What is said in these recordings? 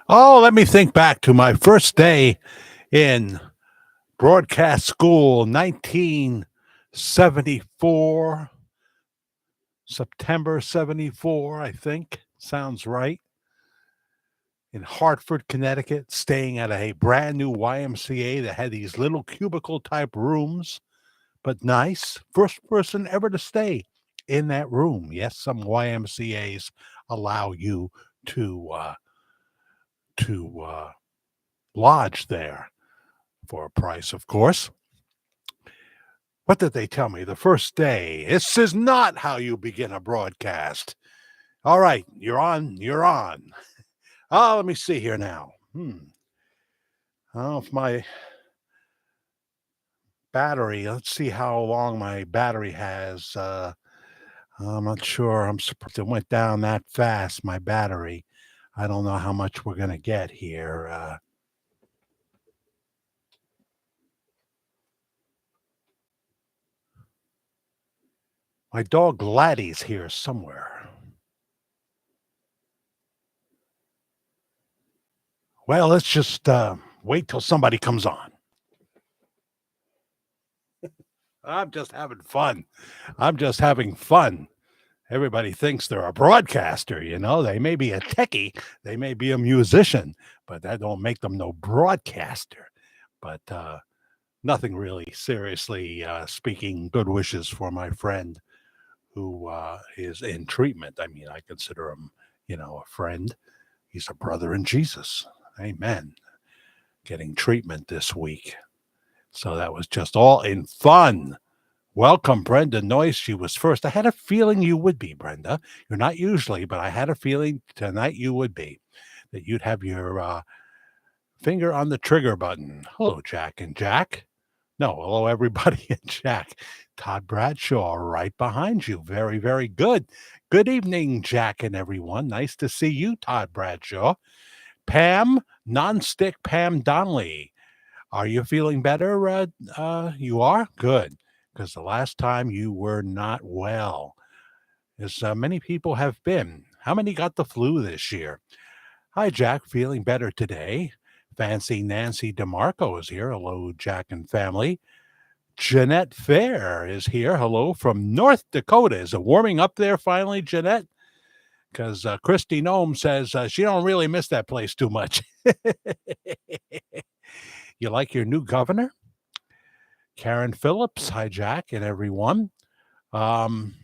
Oh, let me think back to my first day in broadcast school, 1974, September 74, I think. Sounds right. In Hartford, Connecticut, staying at a brand new YMCA that had these little cubicle type rooms, but nice. First person ever to stay in that room. Yes, some YMCAs allow you to to lodge there for a price, of course. What did they tell me the first day? This is not how you begin a broadcast. All right, you're on. You're on. Oh, let me see here now. Oh, if my battery, let's see how long my battery has. I'm not sure. I'm surprised it went down that fast, my battery. I don't know how much we're going to get here. My dog Laddie's here somewhere. Well, let's just wait till somebody comes on. I'm just having fun. I'm just having fun. Everybody thinks they're a broadcaster, you know. They may be a techie, they may be a musician, but that don't make them no broadcaster. But nothing really seriously speaking. Good wishes for my friend who is in treatment. I mean, I consider him, a friend. He's a brother in Jesus. Amen. Getting treatment this week. So that was just all in fun. Welcome, Brenda Noyce. She was first. I had a feeling you would be, Brenda. You're not usually, but I had a feeling tonight you would be, that you'd have your finger on the trigger button. Hello, Jack and Jack. No, hello, everybody and Jack. Todd Bradshaw right behind you. Very, very good. Good evening, Jack and everyone. Nice to see you, Todd Bradshaw. Pam, nonstick Pam Donnelly. Are you feeling better? You are? Good. Because the last time you were not well, as many people have been. How many got the flu this year? Hi, Jack. Feeling better today. Fancy Nancy DeMarco is here. Hello, Jack and family. Jeanette Fair is here. Hello from North Dakota. Is it warming up there finally, Jeanette? Because Christy Nome says she don't really miss that place too much. You like your new governor? Karen Phillips, hi, Jack, and everyone. Um,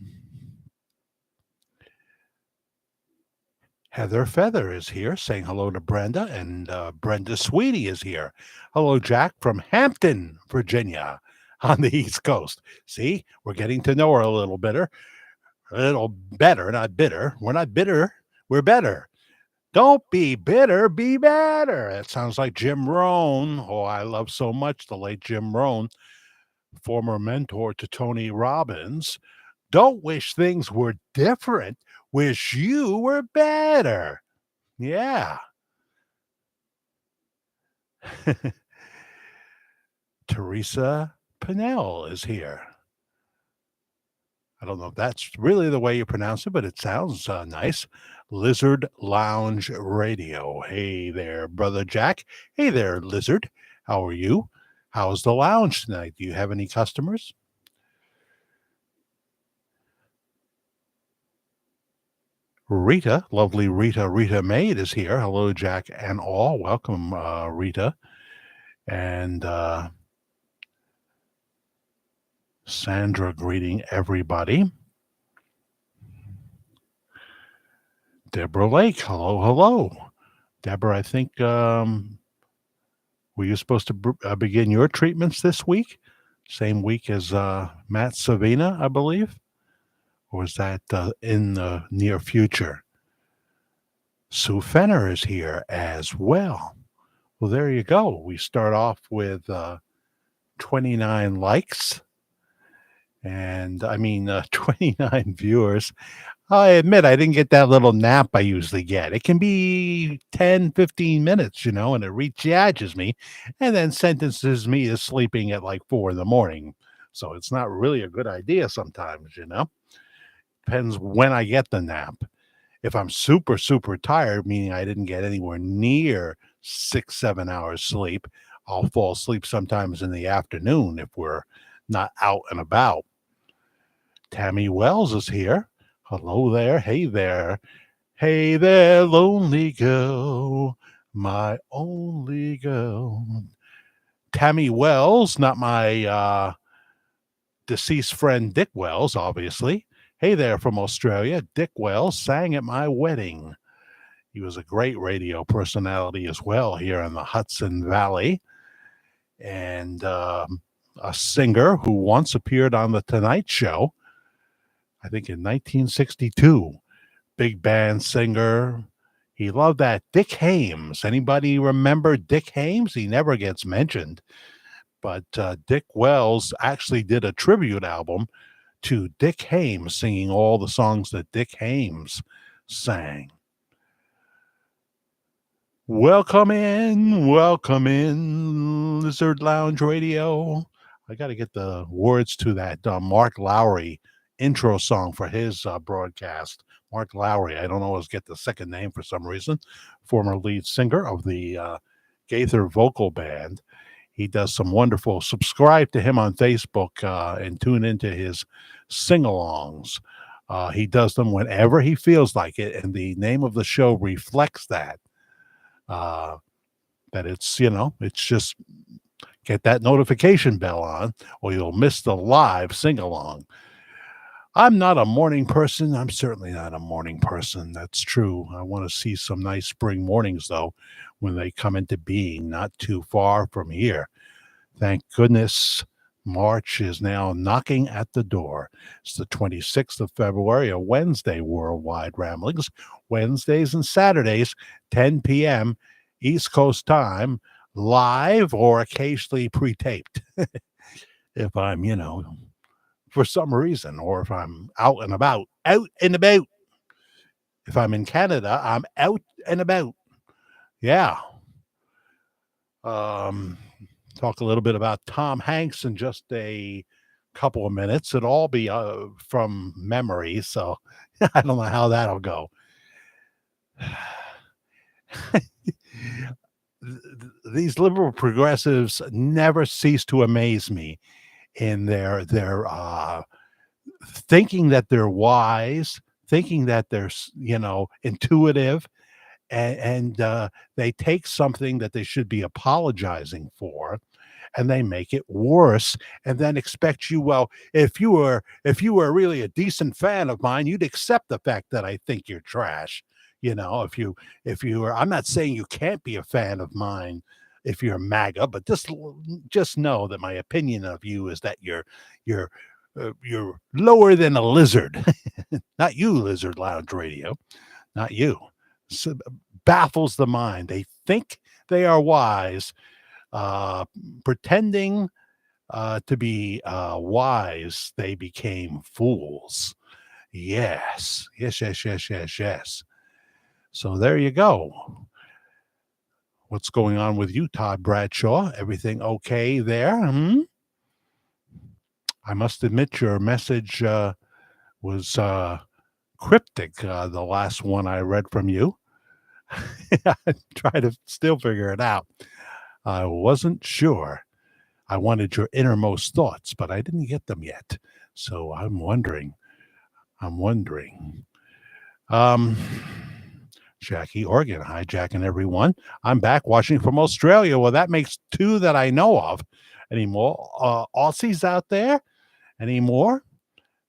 Heather Feather is here saying hello to Brenda, and Brenda Sweetie is here. Hello, Jack, from Hampton, Virginia, on the East Coast. See, we're getting to know her a little better. A little better, not bitter. We're not bitter, we're better. Don't be bitter, be better. That sounds like Jim Rohn. Oh, I love so much the late Jim Rohn, former mentor to Tony Robbins. Don't wish things were different. Wish you were better. Yeah. Teresa Pinnell is here. I don't know if that's really the way you pronounce it, but it sounds nice. Lizard Lounge Radio. Hey there, Brother Jack. Hey there, Lizard. How are you? How's the lounge tonight? Do you have any customers? Rita, lovely Rita Maid is here. Hello, Jack and all. Welcome, Rita. And Sandra greeting everybody. Deborah Lake, hello. Deborah, I think, were you supposed to begin your treatments this week? Same week as Matt Savina, I believe? Or is that in the near future? Sue Fenner is here as well. Well, there you go. We start off with 29 likes and 29 viewers. I admit I didn't get that little nap I usually get. It can be 10, 15 minutes, and it recharges me and then sentences me to sleeping at like 4 in the morning. So it's not really a good idea sometimes. Depends when I get the nap. If I'm super, super tired, meaning I didn't get anywhere near 6, 7 hours sleep, I'll fall asleep sometimes in the afternoon if we're not out and about. Tammy Wells is here. Hello there. Hey there. Hey there, lonely girl, my only girl. Tammy Wells, not my deceased friend Dick Wells, obviously. Hey there from Australia. Dick Wells sang at my wedding. He was a great radio personality as well here in the Hudson Valley, and a singer who once appeared on The Tonight Show, I think in 1962. Big band singer. He loved that. Dick Hames. Anybody remember Dick Hames? He never gets mentioned, but Dick Wells actually did a tribute album to Dick Hames, singing all the songs that Dick Hames sang. Welcome in, Lizard Lounge Radio. I got to get the words to that Mark Lowry intro song for his broadcast. Mark Lowry, I don't always get the second name for some reason, former lead singer of the Gaither Vocal Band. He does some wonderful, subscribe to him on Facebook and tune into his sing-alongs. He does them whenever he feels like it, and the name of the show reflects that. That it's, it's just get that notification bell on or you'll miss the live sing-along. I'm not a morning person. I'm certainly not a morning person. That's true. I want to see some nice spring mornings, though, when they come into being, not too far from here. Thank goodness March is now knocking at the door. It's the 26th of February, a Wednesday, Worldwide Ramblings. Wednesdays and Saturdays, 10 p.m. East Coast time, live or occasionally pre-taped. If I'm, for some reason, or if I'm out and about. If I'm in Canada, I'm out and about. Yeah. Talk a little bit about Tom Hanks in just a couple of minutes. It'll all be from memory, so I don't know how that'll go. These liberal progressives never cease to amaze me in their thinking that they're wise, thinking that they're intuitive, and they take something that they should be apologizing for and they make it worse and then expect you, well, if you were really a decent fan of mine, you'd accept the fact that I think you're trash. If you were, I'm not saying you can't be a fan of mine if you're MAGA, but just know that my opinion of you is that you're lower than a lizard. Not you, Lizard Lounge Radio, not you. So, baffles the mind. They think they are wise, pretending to be wise. They became fools. Yes. So there you go. What's going on with you, Todd Bradshaw? Everything okay there? I must admit your message was cryptic, the last one I read from you. I try to still figure it out. I wasn't sure. I wanted your innermost thoughts, but I didn't get them yet. So I'm wondering. Jackie Organ, hijacking everyone. I'm back watching from Australia. Well, that makes two that I know of. Any more Aussies out there? Any more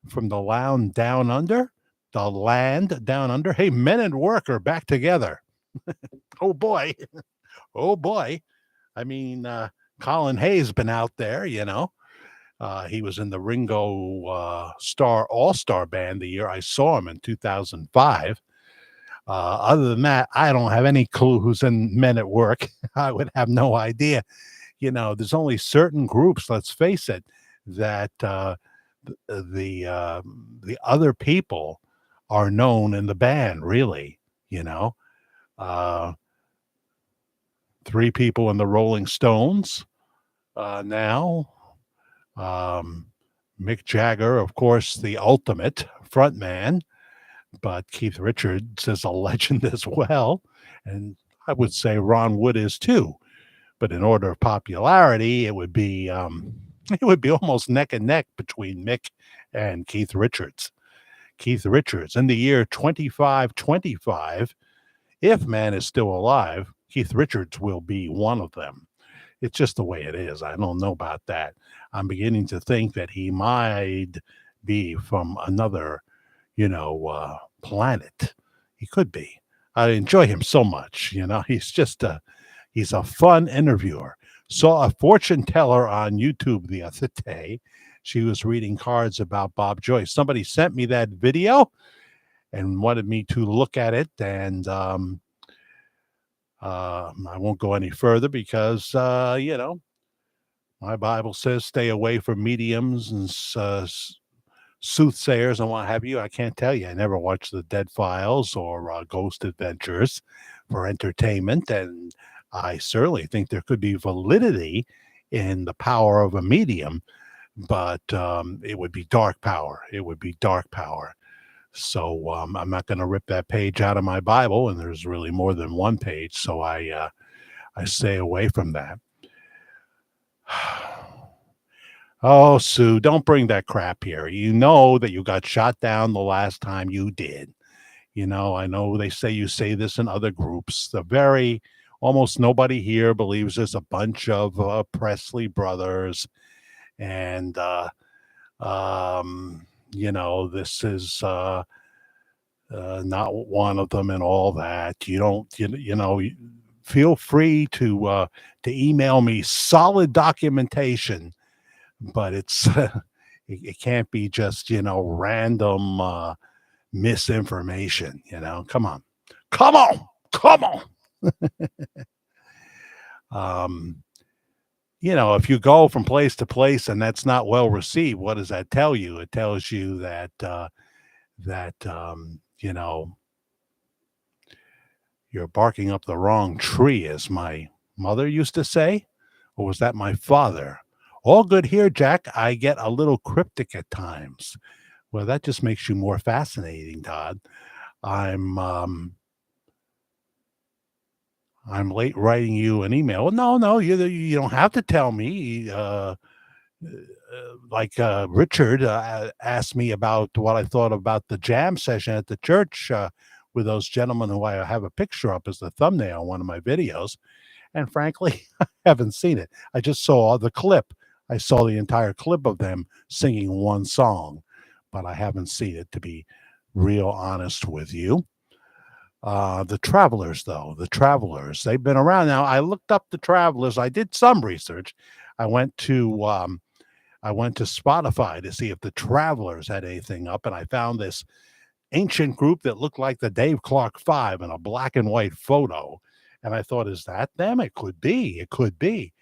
from the land down under? The land down under? Hey, Men at Work are back together. Oh, boy. Oh, boy. I mean, Colin Hayes been out there, he was in the Ringo Star All-Star Band the year I saw him in 2005. Other than that, I don't have any clue who's in Men at Work. I would have no idea. There's only certain groups, let's face it, that the other people are known in the band, really, three people in the Rolling Stones now. Mick Jagger, of course, the ultimate frontman. but Keith Richards is a legend as well, and I would say Ron Wood is too. But in order of popularity, it would be almost neck and neck between Mick and Keith Richards. Keith Richards in the year 2525, if man is still alive, Keith Richards will be one of them. It's just the way it is. I don't know about that. I'm beginning to think that he might be from another, planet. He could be. I enjoy him so much. He's a fun interviewer. Saw a fortune teller on YouTube the other day. She was reading cards about Bob Joyce. Somebody sent me that video and wanted me to look at it. And I won't go any further because, my Bible says stay away from mediums and soothsayers and what have you. I can't tell you. I never watched the Dead Files or Ghost Adventures for entertainment. And I certainly think there could be validity in the power of a medium, but it would be dark power. It would be dark power. So I'm not going to rip that page out of my Bible, and there's really more than one page. So I stay away from that. Oh, Sue, don't bring that crap here. You know that you got shot down the last time you did. I know they say you say this in other groups. Almost nobody here believes there's a bunch of Presley brothers. And, this is not one of them and all that. You don't, feel free to email me solid documentation, but it can't be just, random misinformation, come on, come on, come on. um, if you go from place to place and that's not well received, what does that tell you? It tells you that you're barking up the wrong tree, as my mother used to say, or was that my father? All good here, Jack. I get a little cryptic at times. Well, that just makes you more fascinating, Todd. I'm um, I'm late writing you an email. Well, no, you don't have to tell me. Like Richard asked me about what I thought about the jam session at the church with those gentlemen who I have a picture up as the thumbnail on one of my videos. And frankly, I haven't seen it. I just saw the clip. I saw the entire clip of them singing one song, but I haven't seen it, to be real honest with you. The Travelers, though, they've been around now. I looked up the Travelers. I did some research. I went to Spotify to see if the Travelers had anything up, and I found this ancient group that looked like the Dave Clark Five in a black and white photo. And I thought, is that them? It could be. It could be.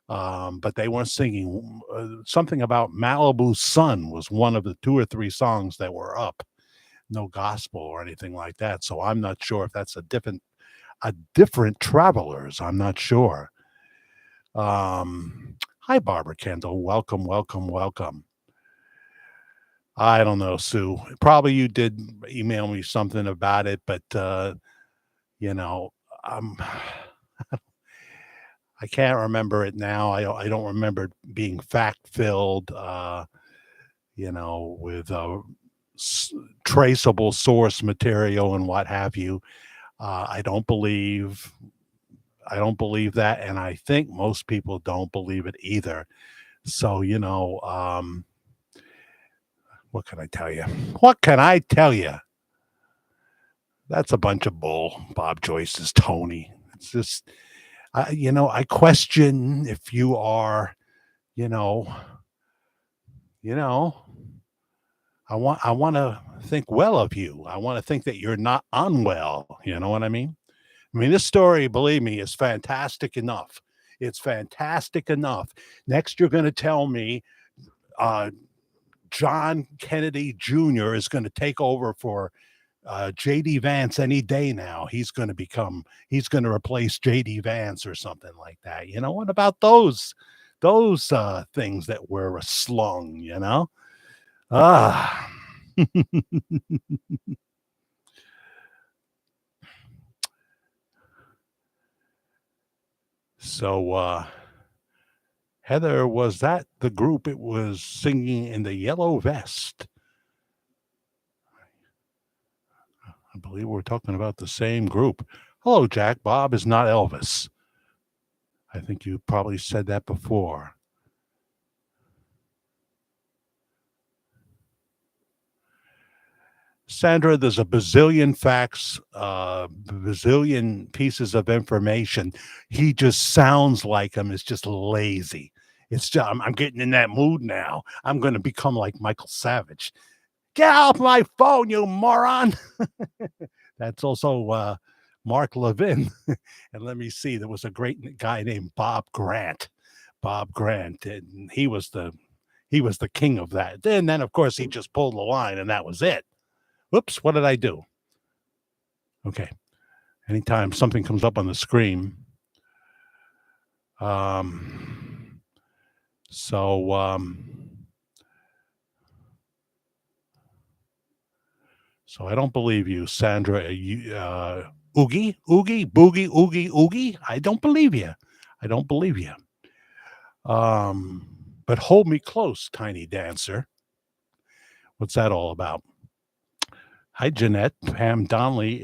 But they weren't singing. Something about Malibu Sun was one of the two or three songs that were up. No gospel or anything like that. So I'm not sure if that's a different Travelers. I'm not sure. Hi, Barbara Kendall. Welcome, welcome, welcome. I don't know, Sue. Probably you did email me something about it, but you know, um, I can't remember it now. I don't remember it being fact filled. With traceable source material and what have you. I don't believe. I don't believe that, and I think most people don't believe it either. So what can I tell you? What can I tell you? That's a bunch of bull. Bob Joyce's Tony. It's just, I question if you are, you know, you know. I want to think well of you. I want to think that you're not unwell. You know what I mean? I mean, this story, believe me, is fantastic enough. It's fantastic enough. Next, you're going to tell me uh, John Kennedy Jr. is going to take over for JD Vance any day now. He's going to replace JD Vance or something like that. What about those things that were slung, Ah. So, Heather, was that the group it was singing in the yellow vest? I believe we're talking about the same group. Hello, Jack. Bob is not Elvis. I think you probably said that before. Sandra, there's a bazillion facts, bazillion pieces of information. He just sounds like him. It's just lazy. It's just, I'm getting in that mood now. I'm going to become like Michael Savage. Get off my phone, you moron. That's also Mark Levin. And let me see, there was a great guy named Bob Grant. Bob Grant, and he was the king of that. And then of course he just pulled the line, and that was it. Whoops, what did I do? Okay. Anytime something comes up on the screen. Um, so so I don't believe you, Sandra. Oogie, oogie, boogie, oogie, oogie. I don't believe you. I don't believe you. But hold me close, tiny dancer. What's that all about? Hi, Jeanette, Pam Donnelly.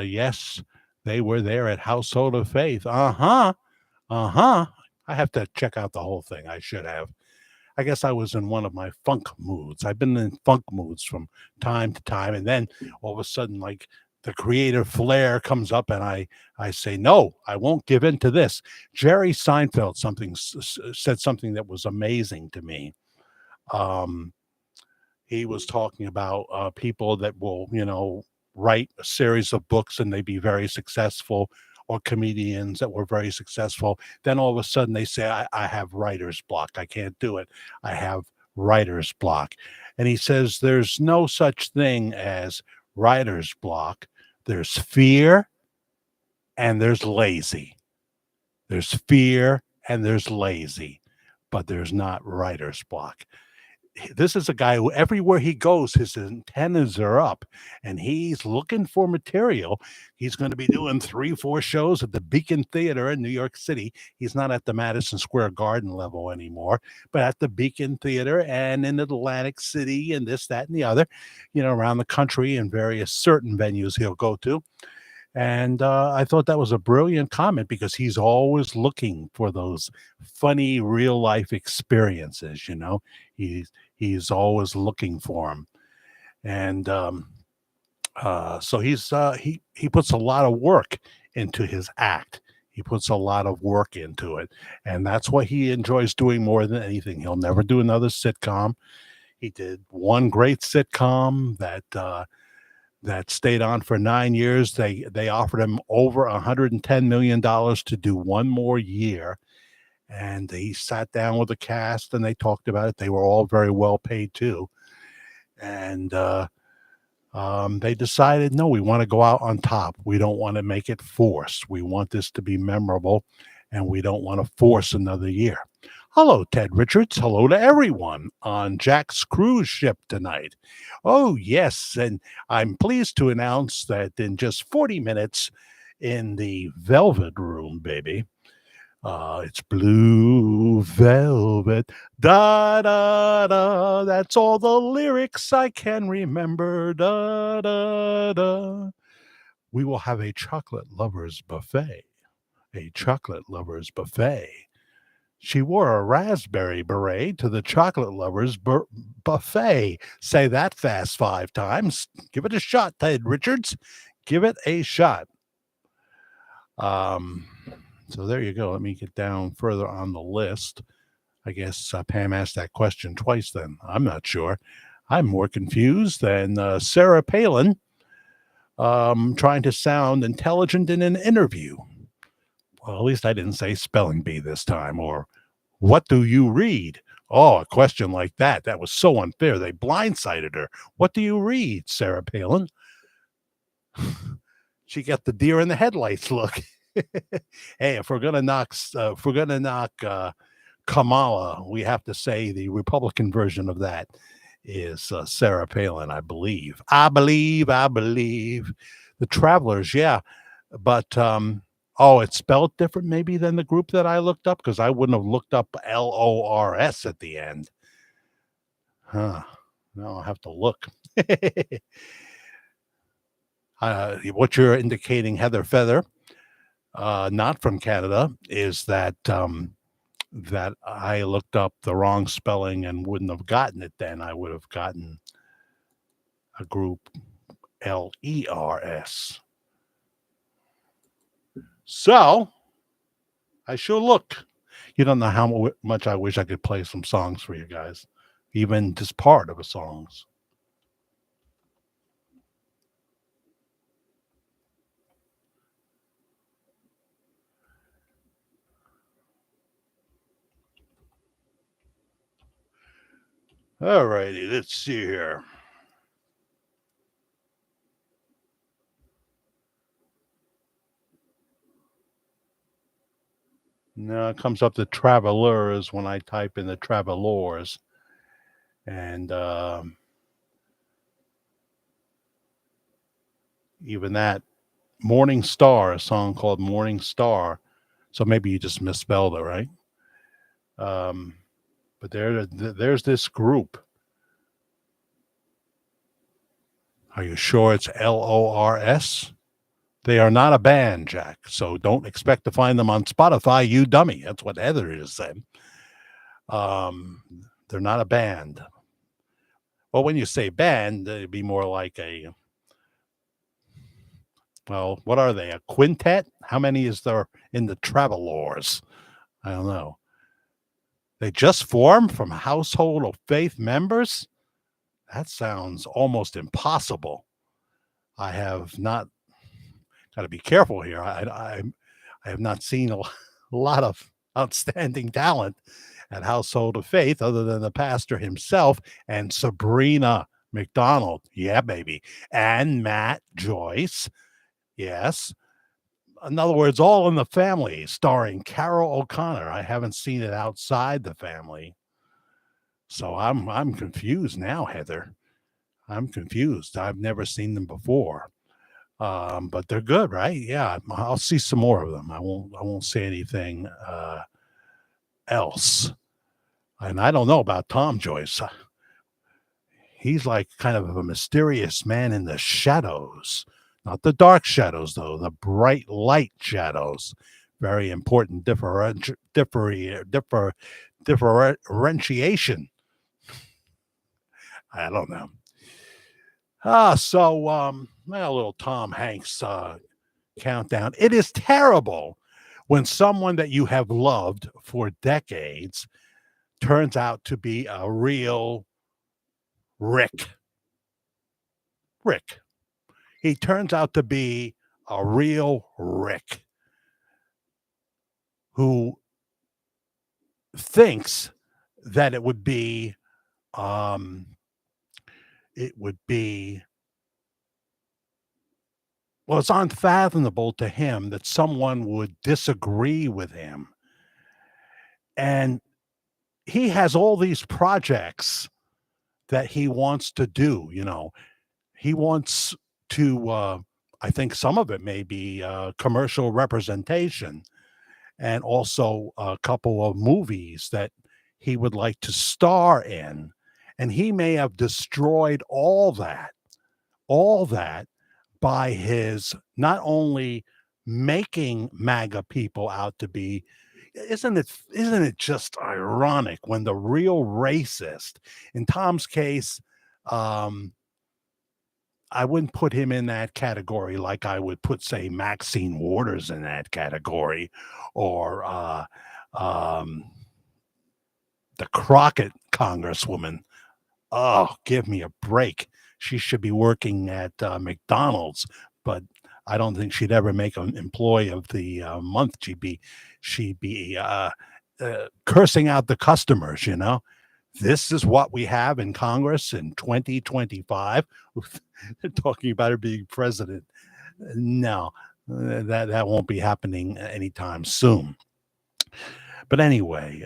Yes, they were there at Household of Faith. Uh huh. Uh huh. I have to check out the whole thing. I should have. I guess I was in one of my funk moods. I've been in funk moods from time to time, and then all of a sudden, like the creative flair comes up, and I say, no, I won't give in to this. Jerry Seinfeld said something that was amazing to me. Um, he was talking about people that will, write a series of books and they be very successful, or comedians that were very successful. Then all of a sudden they say, I have writer's block. I can't do it. I have writer's block. And he says, there's no such thing as writer's block. There's fear and there's lazy. There's fear and there's lazy, but there's not writer's block. This is a guy who everywhere he goes, his antennas are up and he's looking for material. He's going to be doing 3, 4 shows at the Beacon Theater in New York City. He's not at the Madison Square Garden level anymore, but at the Beacon Theater and in Atlantic City and this, that, and the other, around the country and various certain venues he'll go to. And I thought that was a brilliant comment because he's always looking for those funny real life experiences. He's always looking for them, and so he puts a lot of work into his act. He puts a lot of work into it, and that's what he enjoys doing more than anything. He'll never do another sitcom. He did one great sitcom that stayed on for 9 years. They offered him over $110 million to do one more year, and he sat down with the cast and they talked about it. They were all very well paid too, and they decided, no, we want to go out on top. We don't want to make it forced. We want this to be memorable, and we don't want to force another year. Hello, Ted Richards. Hello to everyone on Jack's cruise ship tonight. Oh, yes. And I'm pleased to announce that in just 40 minutes in the Velvet Room, baby, it's blue velvet, da da da. That's all the lyrics I can remember, da da da. We will have a chocolate lovers buffet. A chocolate lovers buffet. She wore a raspberry beret to the chocolate lovers buffet. Say that fast 5 times. Give it a shot, Ted Richards. Give it a shot. Um, so there you go. Let me get down further on the list. I guess Pam asked that question twice then. I'm not sure. I'm more confused than Sarah Palin trying to sound intelligent in an interview. Well, at least I didn't say spelling bee this time, or what do you read? Oh, a question like that. That was so unfair. They blindsided her. What do you read, Sarah Palin? She got the deer in the headlights look. Hey, if we're gonna knock Kamala, we have to say the Republican version of that is Sarah Palin, I believe. I believe. The Travelers, yeah. But Oh, it's spelled different maybe than the group that I looked up because I wouldn't have looked up LORS at the end. Huh. Now I'll have to look. What you're indicating, Heather Feather, not from Canada, is that I looked up the wrong spelling and wouldn't have gotten it then. I would have gotten a group LERS. So I sure look. You don't know how much I wish I could play some songs for you guys, even just part of a songs. All righty, let's see here. Now it comes up the Travelers when I type in the Travelers, and even that Morning Star, a song called Morning Star. So maybe you just misspelled it, right? Um, but there's this group. Are you sure it's LORS? They are not a band, Jack. So don't expect to find them on Spotify, you dummy. That's what Heather just said. Um, they're not a band. Well, when you say band, it'd be more like well, what are they? A quintet? How many is there in the Travelers? I don't know. They just formed from household of faith members? That sounds almost impossible. I have not got to be careful here. I have not seen a lot of outstanding talent at Household of Faith other than the pastor himself and Sabrina McDonald. Yeah, baby. And Matt Joyce. Yes. In other words, all in the family, starring Carol O'Connor. I haven't seen it outside the family. So I'm confused now, Heather. I'm confused. I've never seen them before. But they're good, right? Yeah, I'll see some more of them. I won't say anything else. And I don't know about Tom Joyce. He's like kind of a mysterious man in the shadows, not the dark shadows though, the bright light shadows. Very important differentiation. I don't know. A little Tom Hanks countdown. It is terrible when someone that you have loved for decades turns out to be a real Rick. Rick. He turns out to be a real Rick who thinks that um it would be well, it's unfathomable to him that someone would disagree with him. And he has all these projects that he wants to do, you know. He wants to I think some of it may be commercial representation and also a couple of movies that he would like to star in. And he may have destroyed all that by his not only making MAGA people out to be isn't it just ironic when the real racist in Tom's case, um, I wouldn't put him in that category like I would put, say, Maxine Waters in that category or um, the Crockett Congresswoman. Oh, give me a break. She should be working at McDonald's, but I don't think she'd ever make an employee of the month. She'd be cursing out the customers, you know. This is what we have in Congress in 2025. They're talking about her being president. No, that won't be happening anytime soon. But anyway,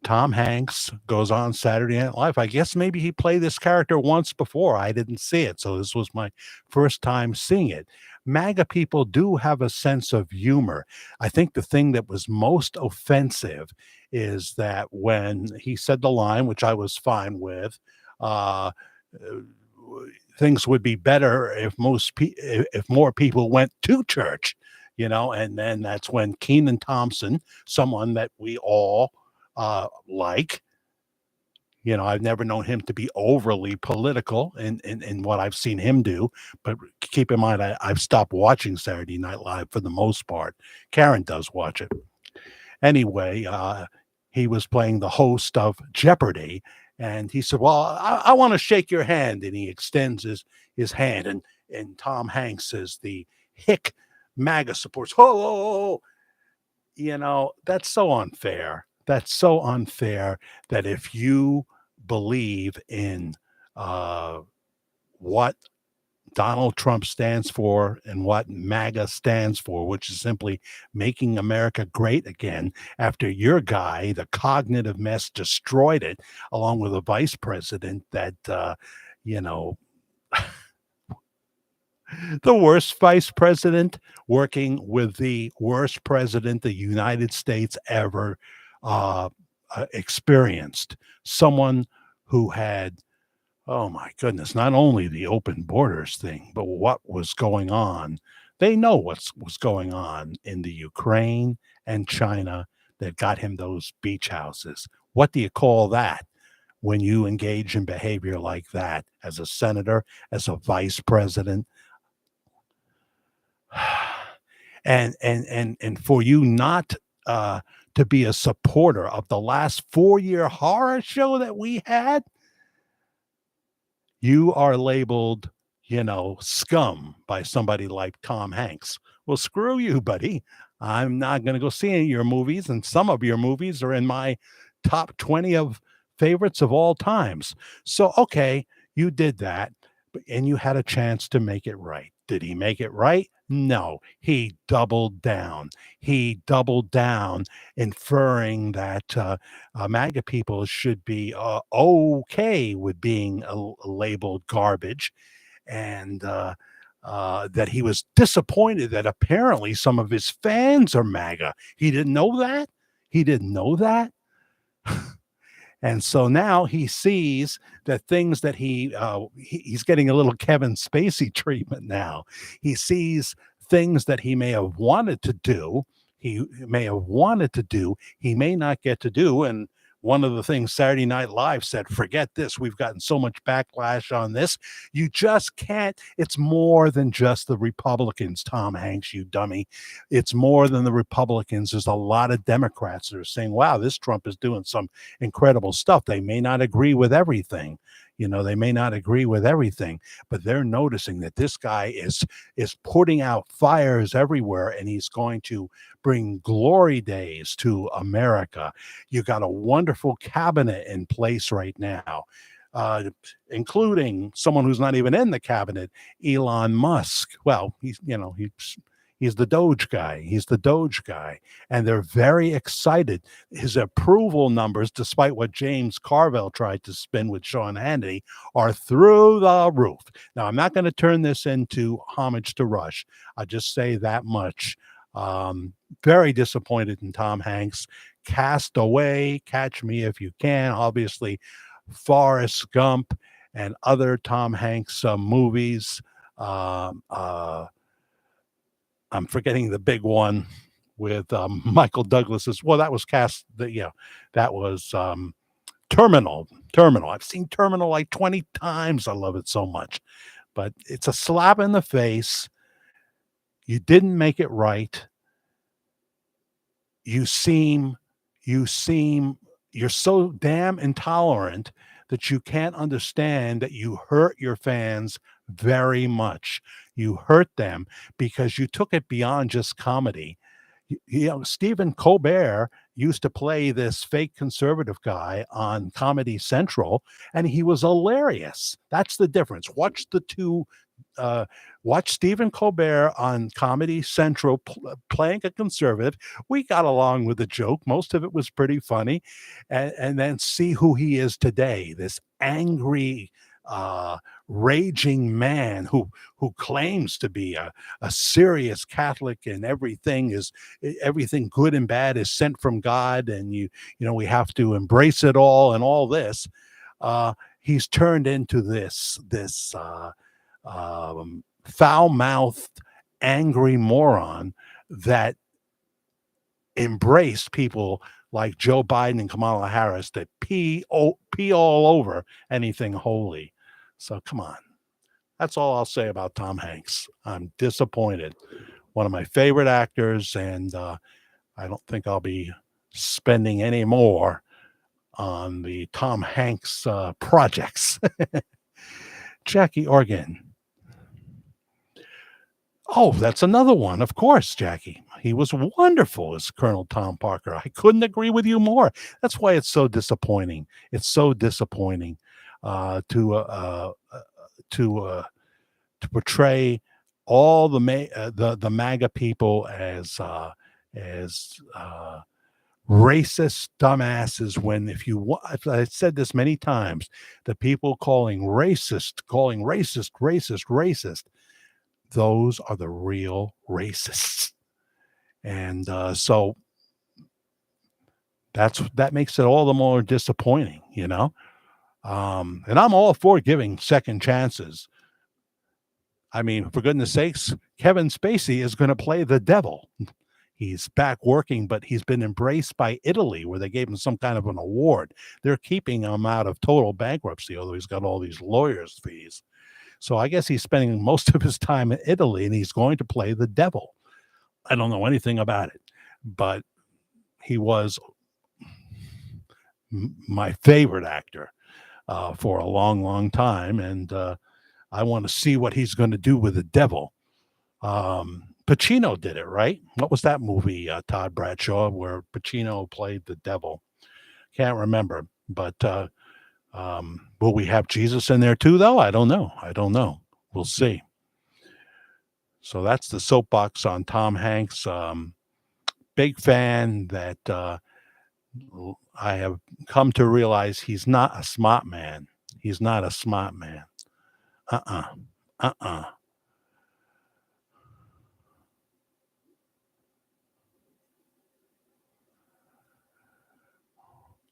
Tom Hanks goes on Saturday Night Live. I guess maybe he played this character once before. I didn't see it, so this was my first time seeing it. MAGA people do have a sense of humor. I think the thing that was most offensive is that when he said the line, which I was fine with, uh, uh, things would be better if if more people went to church, and then that's when Keenan Thompson, someone that we all like, I've never known him to be overly political in what I've seen him do. But keep in mind, I've stopped watching Saturday Night Live for the most part. Karen does watch it. Anyway, he was playing the host of Jeopardy, and he said, "Well, I want to shake your hand," and he extends his hand, and Tom Hanks says, "The hick MAGA supports." Oh, that's so unfair. That's so unfair that if you believe in uh, what Donald Trump stands for and what MAGA stands for, which is simply making America great again, after your guy, the cognitive mess, destroyed it, along with a vice president that, you know, the worst vice president working with the worst president the United States ever uh, experienced. Someone who had, oh my goodness, not only the open borders thing, but what was going on. They know was going on in the Ukraine and China that got him those beach houses. What do you call that when you engage in behavior like that as a senator, as a vice president? And for you not to be a supporter of the last 4-year horror show that we had, you are labeled, scum by somebody like Tom Hanks. Well, screw you, buddy. I'm not going to go see any of your movies, and some of your movies are in my top 20 of favorites of all times. So, okay, you did that, and you had a chance to make it right. Did he make it right? No, he doubled down. He doubled down, inferring that MAGA people should be okay with being labeled garbage, and that he was disappointed that apparently some of his fans are MAGA. He didn't know that. He didn't know that. And so now he sees that things that he's getting a little Kevin Spacey treatment now. He sees things that he may have wanted to do. He may not get to do. And one of the things Saturday Night Live said, forget this. We've gotten so much backlash on this. You just can't. It's more than just the Republicans, Tom Hanks, you dummy. It's more than the Republicans. There's a lot of Democrats that are saying, wow, this Trump is doing some incredible stuff. They may not agree with everything. They may not agree with everything, but they're noticing that this guy is putting out fires everywhere, and he's going to bring glory days to America. You got a wonderful cabinet in place right now, uh, including someone who's not even in the cabinet, Elon Musk. Well, he's the Doge guy. He's the Doge guy. And they're very excited. His approval numbers, despite what James Carville tried to spin with Sean Hannity, are through the roof. Now, I'm not going to turn this into homage to Rush. I'll just say that much. Very disappointed in Tom Hanks. Cast Away, Catch Me If You Can, obviously Forrest Gump and other Tom Hanks movies. Um, uh, I'm forgetting the big one with Michael Douglas's. Well, that was that was Terminal. Terminal. I've seen Terminal like 20 times. I love it so much, but it's a slap in the face. You didn't make it right. You seem, you seem, you're so damn intolerant that you can't understand that you hurt your fans very much. You hurt them because you took it beyond just comedy. Stephen Colbert used to play this fake conservative guy on Comedy Central, and he was hilarious. That's the difference. Uh, watch Stephen Colbert on Comedy Central playing a conservative. We got along with the joke. Most of it was pretty funny. And then see who he is today, this angry, uh, raging man who claims to be a serious Catholic, and everything good and bad is sent from God, and we have to embrace it all and all this. He's turned into this foul-mouthed, angry moron that embraced people like Joe Biden and Kamala Harris that pee all over anything holy. So come on. That's all I'll say about Tom Hanks. I'm disappointed. One of my favorite actors, and I don't think I'll be spending any more on the Tom Hanks projects. Jackie Organ. Oh, that's another one. Of course, Jackie. He was wonderful as Colonel Tom Parker. I couldn't agree with you more. That's why it's so disappointing. It's so disappointing uh, to uh, uh, to uh, to portray all the MAGA people as racist dumbasses. When if I said this many times, the people calling racist, those are the real racists. And so that makes it all the more disappointing. And I'm all for giving second chances. I mean, for goodness sakes, Kevin Spacey is going to play the devil. He's back working, but he's been embraced by Italy, where they gave him some kind of an award. They're keeping him out of total bankruptcy, although he's got all these lawyers' fees. So I guess he's spending most of his time in Italy, and he's going to play the devil. I don't know anything about it, but he was my favorite actor for a long, long time, and I want to see what he's going to do with the devil. Pacino did it, right? What was that movie, Todd Bradshaw, where Pacino played the devil? Can't remember, but will we have Jesus in there too, though? I don't know. We'll see. So that's the soapbox on Tom Hanks. Big fan that I have come to realize he's not a smart man. He's not a smart man. Uh-uh.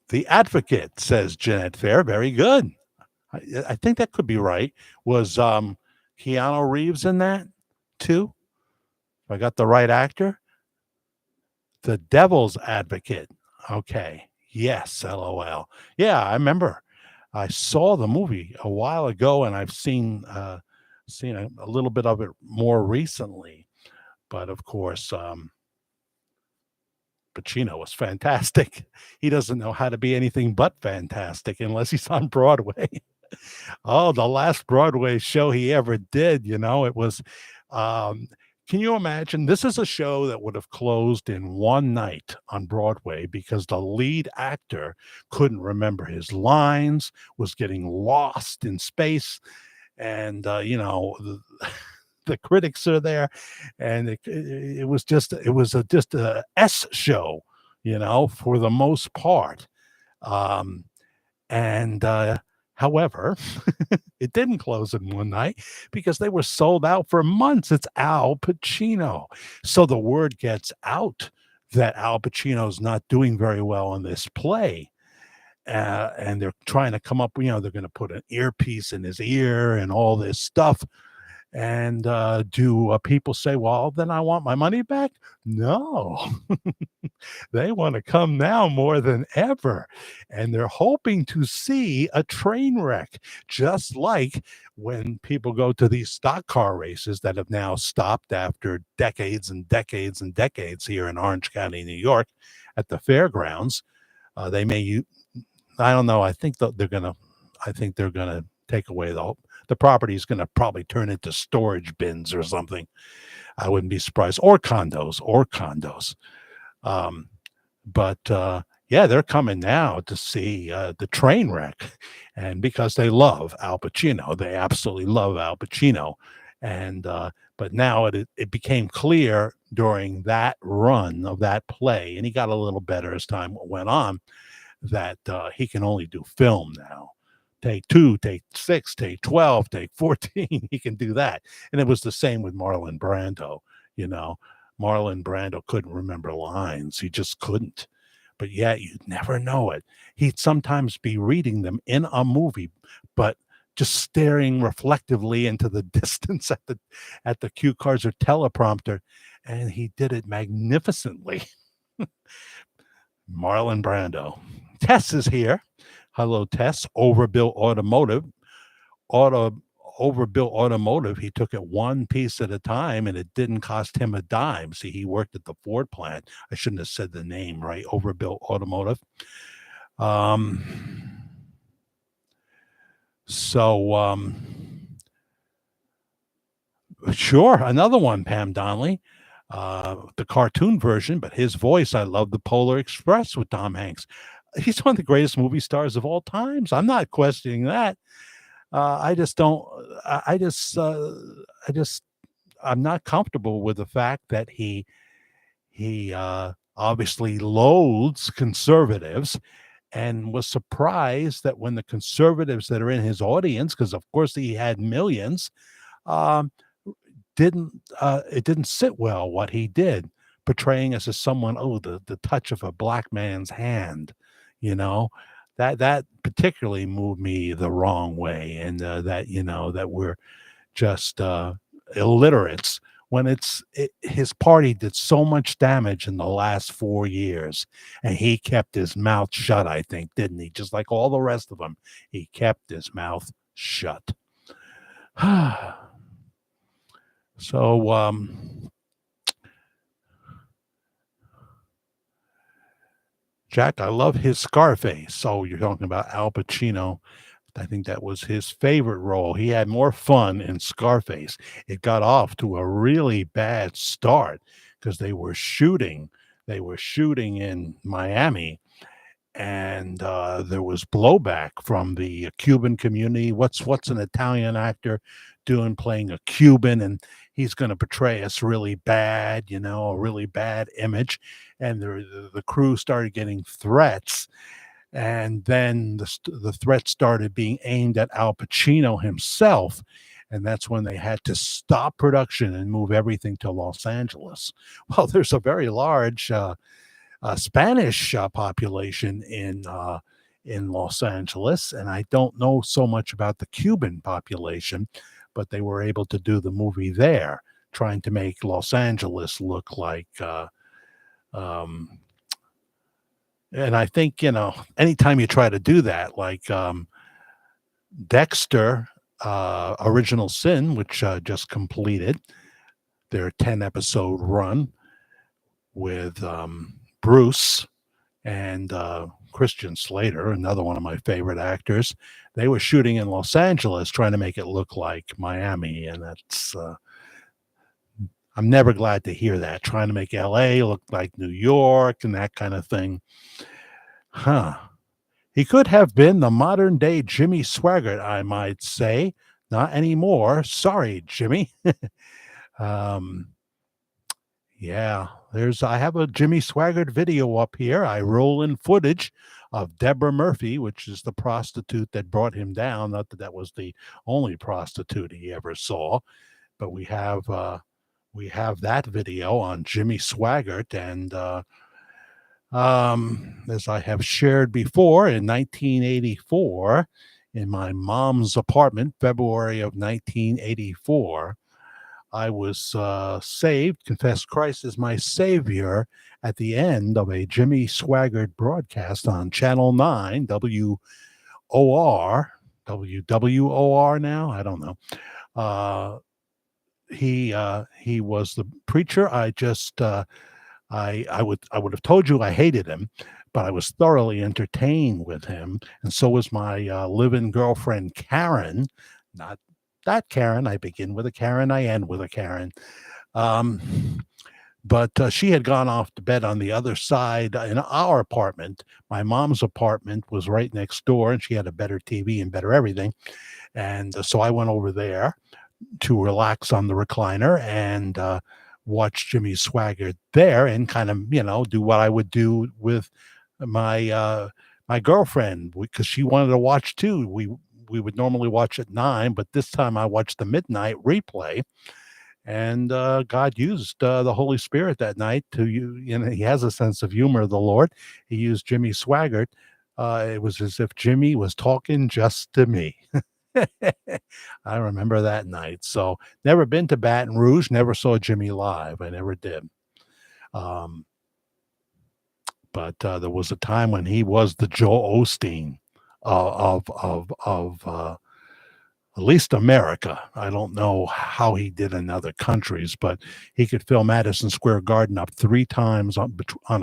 The Advocate, says Jeanette Fair. Very good. I think that could be right. Was Keanu Reeves in that too? If I got the right actor? The Devil's Advocate. Okay. Yes, LOL. Yeah, I remember. I saw the movie a while ago, and I've seen a little bit of it more recently. But of course, Pacino was fantastic. He doesn't know how to be anything but fantastic unless he's on Broadway. Oh, the last Broadway show he ever did, it was um can you imagine? This is a show that would have closed in one night on Broadway because the lead actor couldn't remember his lines, was getting lost in space, and the critics are there, and it was just a S show, for the most part. Um, and However, it didn't close in one night because they were sold out for months. It's Al Pacino. So the word gets out that Al Pacino's not doing very well in this play. And they're trying to come up, they're going to put an earpiece in his ear and all this stuff. And do people say, well, then I want my money back? No. They want to come now more than ever. And they're hoping to see a train wreck, just like when people go to these stock car races that have now stopped after decades and decades and decades here in Orange County, New York, at the fairgrounds. They may, I don't know. I think they're gonna take away the property is going to probably turn into storage bins or something. I wouldn't be surprised. Or condos. Um, but yeah, they're coming now to see the train wreck, and because they love Al Pacino, they absolutely love Al Pacino, and but now it became clear during that run of that play, and he got a little better as time went on, that he can only do film now take 2, take 6, take 12, take 14. He can do that. And it was the same with Marlon Brando. You know, Marlon Brando couldn't remember lines. He just couldn't. But yet you'd never know it. He'd sometimes be reading them in a movie, but just staring reflectively into the distance at the cue cards or teleprompter, and he did it magnificently. Marlon Brando. Tess is here. Hello, Tess. Auto Overbuilt Automotive. He took it one piece at a time, and it didn't cost him a dime. See, he worked at the Ford plant. I shouldn't have said the name, right? Overbuilt Automotive. Um, so sure, another one, Pam Donnelly. The cartoon version, but his voice, I love the Polar Express with Tom Hanks. He's one of the greatest movie stars of all times. I'm not questioning that. I just don't. I just. I'm not comfortable with the fact that he obviously loathes conservatives, and was surprised that when the conservatives that are in his audience, because of course he had millions, um, didn't it didn't sit well what he did, portraying us as someone, oh, the touch of a black man's hand, you know, that particularly moved me the wrong way, and that that we're just illiterates when his party did so much damage in the last 4 years, and he kept his mouth shut. I think, didn't he? Just like all the rest of them, he kept his mouth shut. So, Jack, I love his Scarface. So you're talking about Al Pacino. I think that was his favorite role. He had more fun in Scarface. It got off to a really bad start because They were shooting in Miami, and there was blowback from the Cuban community. What's an Italian actor doing playing a Cuban, and he's going to portray us really bad, a really bad image. And the crew started getting threats, and then the threat started being aimed at Al Pacino himself. And that's when they had to stop production and move everything to Los Angeles. Well, there's a very large Spanish population in Los Angeles, and I don't know so much about the Cuban population, but they were able to do the movie there, trying to make Los Angeles look like. Um, and I think anytime you try to do that, like Dexter, Original Sin, which just completed their 10-episode run with Bruce and Christian Slater, another one of my favorite actors. They were shooting in Los Angeles, trying to make it look like Miami, and that's I'm never glad to hear that. Trying to make LA look like New York and that kind of thing. Huh. He could have been the modern day Jimmy Swaggart, I might say. Not anymore. Sorry, Jimmy. um, Yeah, I have a Jimmy Swaggart video up here. I roll in footage of Deborah Murphy, which is the prostitute that brought him down. Not that that was the only prostitute he ever saw, but we have that video on Jimmy Swaggart. And as I have shared before, in 1984, in my mom's apartment, February of 1984, I was saved, confessed Christ as my Savior at the end of a Jimmy Swaggart broadcast on Channel 9, WOR, WWOR now? I don't know. He was the preacher. I would have told you I hated him, but I was thoroughly entertained with him, and so was my live-in girlfriend Karen. Not that Karen. I begin with a Karen. I end with a Karen. But she had gone off to bed on the other side in our apartment. My mom's apartment was right next door, and she had a better TV and better everything. And so I went over there to relax on the recliner and watch Jimmy Swaggart there, and kind of do what I would do with my my girlfriend, because she wanted to watch too. we would normally watch at 9, but this time I watched the midnight replay, and God used the Holy Spirit that night to he has a sense of humor, the Lord. He used Jimmy Swaggart. It was as if Jimmy was talking just to me. I remember that night. So never been to Baton Rouge, never saw Jimmy live. I never did. Um, but there was a time when he was the Joel Osteen of at least America. I don't know how he did in other countries, but he could fill Madison Square Garden up 3 times on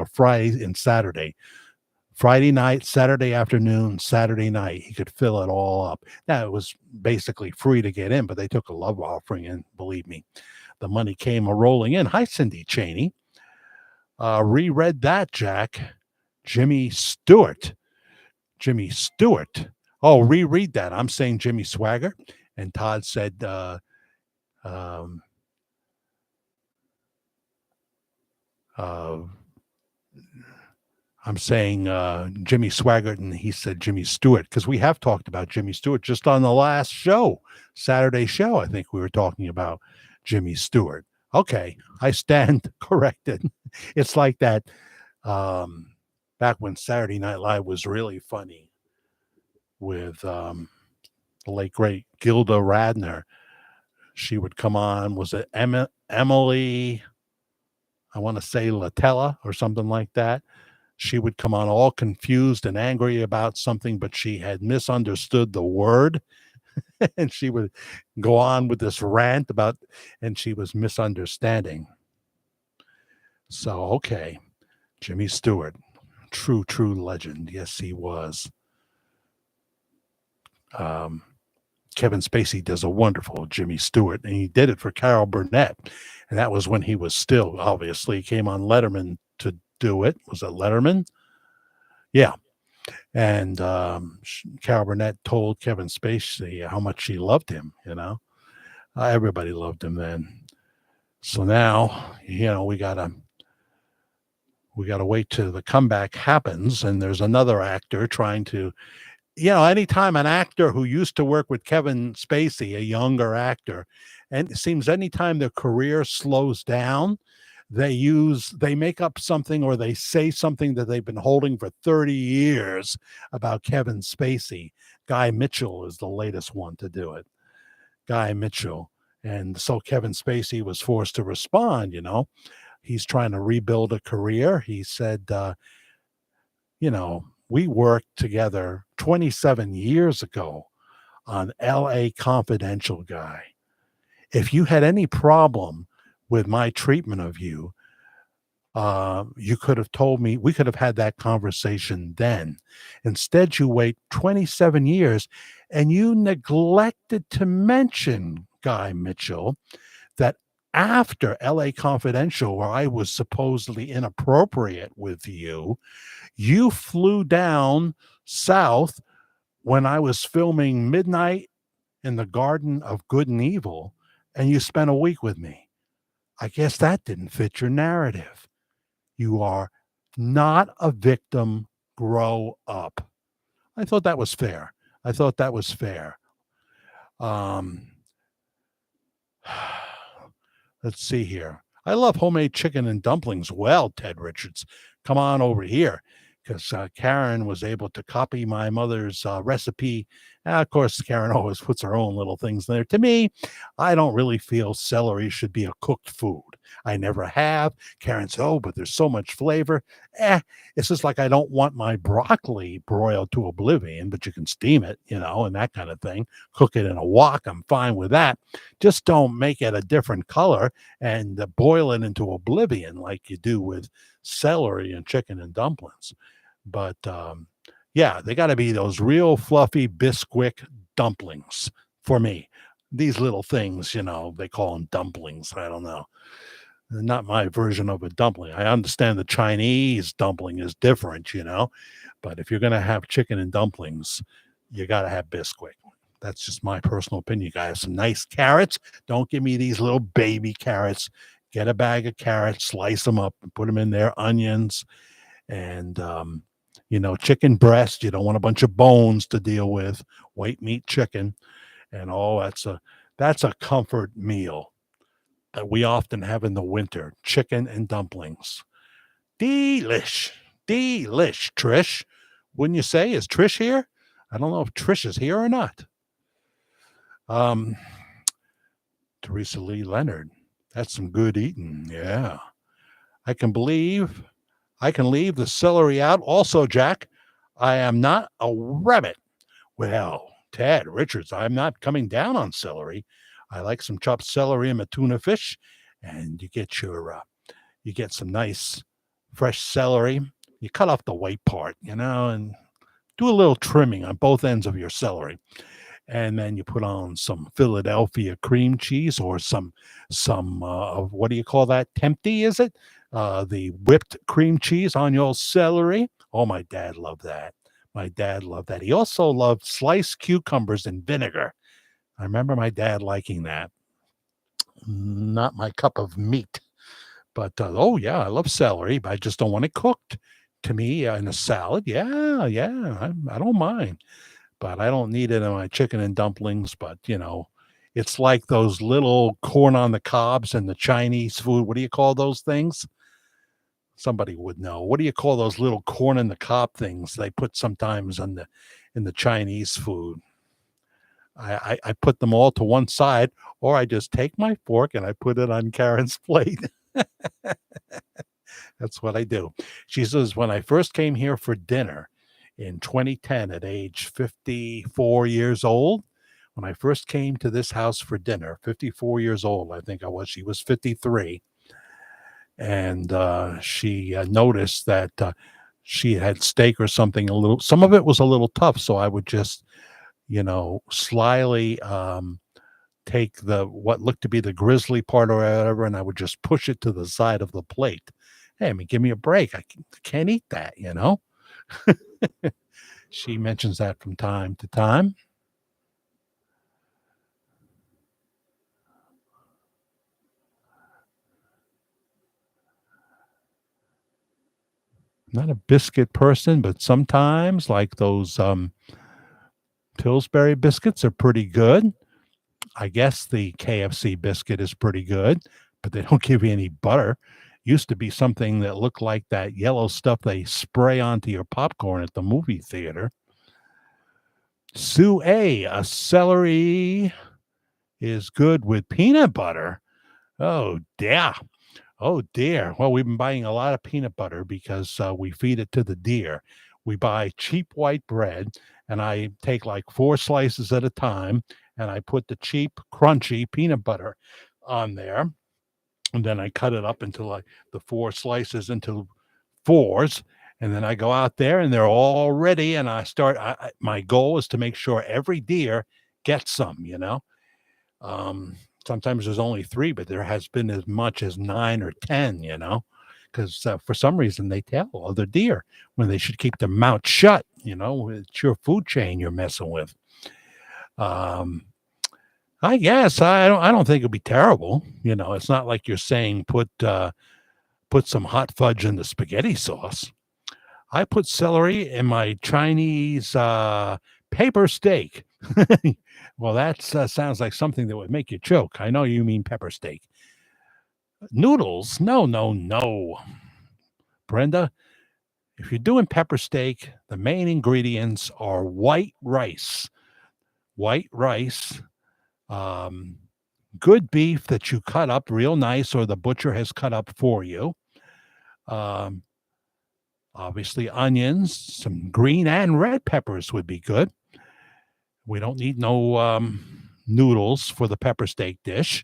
a Friday and Saturday. Friday night, Saturday afternoon, Saturday night, he could fill it all up. Now, it was basically free to get in, but they took a love offering, and believe me, the money came a rolling in. Hi, Cindy Cheney. Reread that, Jack. Jimmy Stewart. Jimmy Stewart. Oh, reread that. I'm saying Jimmy Swagger. And Todd said, um, I'm saying Jimmy Swaggart, and he said Jimmy Stewart, because we have talked about Jimmy Stewart just on the last show, Saturday show. I think we were talking about Jimmy Stewart. Okay, I stand corrected. It's like that back when Saturday Night Live was really funny with the late, great Gilda Radner. She would come on, was it Emily, I want to say Latella or something like that. She would come on all confused and angry about something, but she had misunderstood the word. And she would go on with this rant about, and she was misunderstanding. So, okay, Jimmy Stewart, true legend. Yes, he was. Kevin Spacey does a wonderful Jimmy Stewart, and he did it for Carol Burnett. And that was when he was still, obviously, came on Letterman to do it. Was it Letterman? Yeah. And Carol Burnett told Kevin Spacey how much she loved him, everybody loved him then. So now, we gotta wait till the comeback happens, and there's another actor trying to, anytime an actor who used to work with Kevin Spacey, a younger actor, and it seems anytime their career slows down, they make up something, or they say something that they've been holding for 30 years about Kevin Spacey. Guy Mitchell is the latest one to do it. Guy Mitchell. And so Kevin Spacey was forced to respond, He's trying to rebuild a career. He said, we worked together 27 years ago on LA Confidential, Guy. If you had any problem with my treatment of you, you could have told me, we could have had that conversation then. Instead, you wait 27 years, and you neglected to mention, Guy Mitchell, that after LA Confidential, where I was supposedly inappropriate with you, you flew down south when I was filming Midnight in the Garden of Good and Evil, and you spent a week with me. I guess that didn't fit your narrative. You are not a victim. Grow up. I thought that was fair. Um, let's see here. I love homemade chicken and dumplings. Well, Ted Richards, come on over here, because Karen was able to copy my mother's recipe. Of course, Karen always puts her own little things in there. To me, I don't really feel celery should be a cooked food. I never have. Karen said, oh, but there's so much flavor. It's just like I don't want my broccoli broiled to oblivion, but you can steam it, and that kind of thing. Cook it in a wok. I'm fine with that. Just don't make it a different color and boil it into oblivion like you do with celery and chicken and dumplings. But yeah, they got to be those real fluffy Bisquick dumplings for me. These little things, they call them dumplings. I don't know. They're not my version of a dumpling. I understand the Chinese dumpling is different, but if you're going to have chicken and dumplings, you got to have Bisquick. That's just my personal opinion. You got to have some nice carrots. Don't give me these little baby carrots. Get a bag of carrots, slice them up, and put them in there, onions, and chicken breast. You don't want a bunch of bones to deal with. White meat chicken, and that's a comfort meal that we often have in the winter. Chicken and dumplings. Delish. Delish, Trish. Wouldn't you say? Is Trish here? I don't know if Trish is here or not. Um, Teresa Lee Leonard. That's some good eating. Yeah. I can believe I can leave the celery out. Also, Jack, I am not a rabbit. Well, Ted Richards, I'm not coming down on celery. I like some chopped celery and my tuna fish, and you get some nice fresh celery. You cut off the white part, and do a little trimming on both ends of your celery, and then you put on some Philadelphia cream cheese or some what do you call that? Tempty, is it? The whipped cream cheese on your celery. Oh, my dad loved that. My dad loved that. He also loved sliced cucumbers and vinegar. I remember my dad liking that. Not my cup of meat, but oh yeah, I love celery, but I just don't want it cooked. To me, in a salad, yeah, yeah, I don't mind, but I don't need it in my chicken and dumplings. But it's like those little corn on the cobs and the Chinese food. What do you call those things? Somebody would know. What do you call those little corn in the cob things they put sometimes in the Chinese food? I put them all to one side, or I just take my fork and I put it on Karen's plate. That's what I do. She says, when I first came here for dinner in 2010 at age 54 years old, when I first came to this house for dinner, 54 years old, I think I was, she was 53. And she noticed that she had steak or something some of it was a little tough. So I would just, slyly take what looked to be the grizzly part or whatever, and I would just push it to the side of the plate. Hey, I mean, give me a break. I can't eat that. She mentions that from time to time. Not a biscuit person, but sometimes like those Pillsbury biscuits are pretty good. I guess the KFC biscuit is pretty good, but they don't give you any butter. Used to be something that looked like that yellow stuff they spray onto your popcorn at the movie theater. Sue A celery is good with peanut butter. Oh, dear. Oh, dear. Well, we've been buying a lot of peanut butter because we feed it to the deer. We buy cheap white bread, and I take like 4 slices at a time, and I put the cheap, crunchy peanut butter on there. And then I cut it up into like the 4 slices into fours. And then I go out there and they're all ready. And my goal is to make sure every deer gets some. Um, Sometimes there's only 3, but there has been as much as 9 or 10, because for some reason they tell other deer when they should keep their mouth shut. It's your food chain you're messing with. I guess I don't think it'll be terrible. It's not like you're saying put some hot fudge in the spaghetti sauce. I put celery in my Chinese paper steak. Well, that sounds like something that would make you choke. I know you mean pepper steak. Noodles? No, no, no. Brenda, if you're doing pepper steak, the main ingredients are white rice. White rice, good beef that you cut up real nice or the butcher has cut up for you. Um, Obviously, onions, some green and red peppers would be good. We don't need no noodles for the pepper steak dish.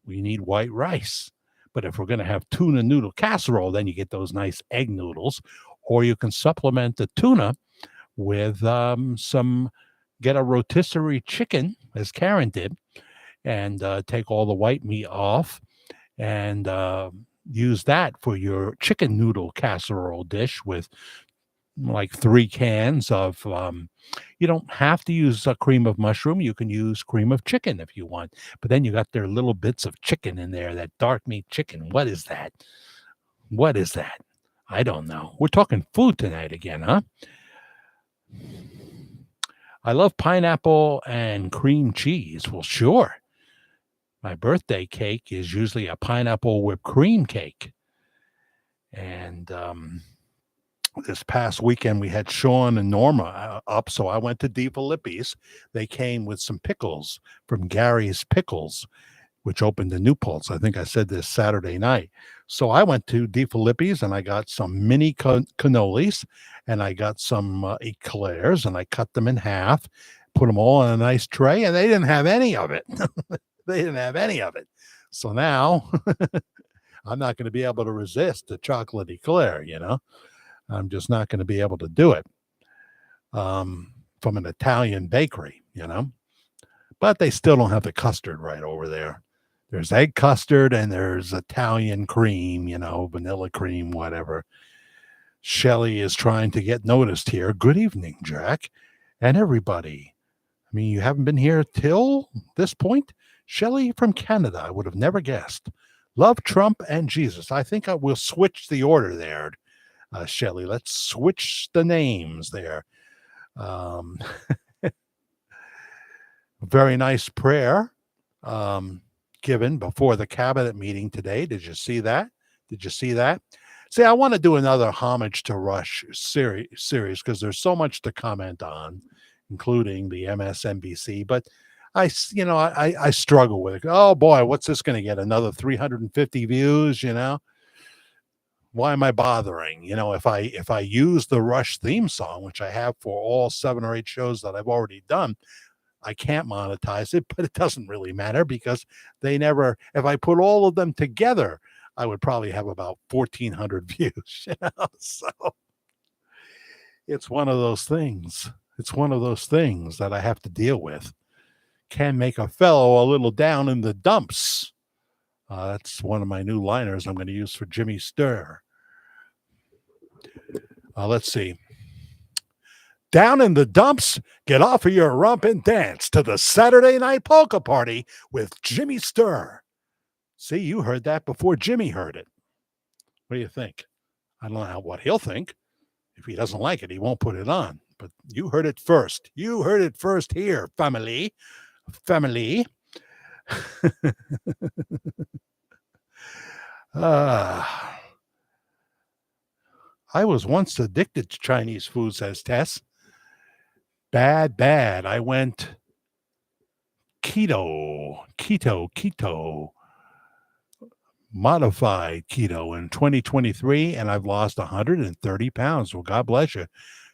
We need white rice. But if we're going to have tuna noodle casserole, then you get those nice egg noodles. Or you can supplement the tuna with get a rotisserie chicken, as Karen did, and take all the white meat off and use that for your chicken noodle casserole dish with like 3 cans of you don't have to use a cream of mushroom. You can use cream of chicken if you want, but then you got their little bits of chicken in there, that dark meat chicken. What is that? I don't know. We're talking food tonight again, huh? I love pineapple and cream cheese. Well, sure. My birthday cake is usually a pineapple whipped cream cake. And this past weekend, we had Sean and Norma up, so I went to Di Filippi's. They came with some pickles from Gary's Pickles, which opened in New Paltz. I think I said this Saturday night. So I went to Di Filippi's and I got some mini cannolis and I got some eclairs and I cut them in half, put them all on a nice tray, and they didn't have any of it. They didn't have any of it. So now I'm not going to be able to resist the chocolate eclair, you know? I'm just not going to be able to do it from an Italian bakery, you know? But they still don't have the custard right over there. There's egg custard and there's Italian cream, you know, vanilla cream, whatever. Shelley is trying to get noticed here. Good evening, Jack, and everybody. I mean, you haven't been here till this point? Shelley from Canada. I would have never guessed. Love Trump and Jesus. I think I will switch the order there, Shelley. Let's switch the names there. Um, very nice prayer given before the cabinet meeting today. Did you see that? Did you see that? See, I want to do another homage to Rush series because there's so much to comment on, including the MSNBC. But I struggle with it. Oh boy, what's this going to get? Another 350 views? You know, why am I bothering? You know, if I use the Rush theme song, which I have for all 7 or 8 shows that I've already done, I can't monetize it, but it doesn't really matter because they never, if I put all of them together, I would probably have about 1,400 views, you know? So it's one of those things. It's one of those things that I have to deal with. Can make a fellow a little down in the dumps. That's one of my new liners I'm going to use for Jimmy Sturr. Let's see. Down in the dumps, get off of your rump and dance to the Saturday Night Polka Party with Jimmy Sturr. See, you heard that before Jimmy heard it. What do you think? I don't know what he'll think. If he doesn't like it, he won't put it on. But you heard it first. You heard it first here, family. Family. I was once addicted to Chinese food, says Tess. Bad. I went keto, modified keto in 2023, and I've lost 130 pounds. Well, God bless you.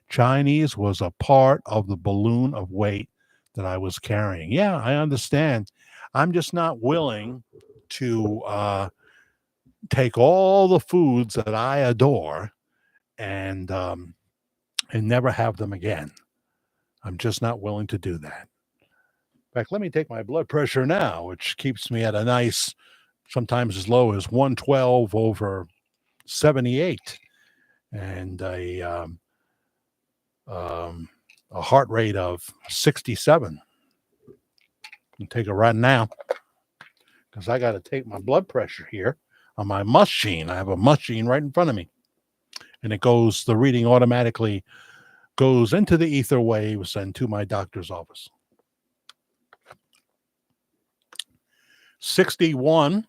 Chinese was a part of the balloon of weight that I was carrying. Yeah, I understand. I'm just not willing to take all the foods that I adore and never have them again. I'm just not willing to do that. In fact, let me take my blood pressure now, which keeps me at a nice, sometimes as low as 112/78, and a heart rate of 67. I'll take a run now because I got to take my blood pressure here on my machine. I have a machine right in front of me, and the reading automatically goes into the ether waves and to my doctor's office. 61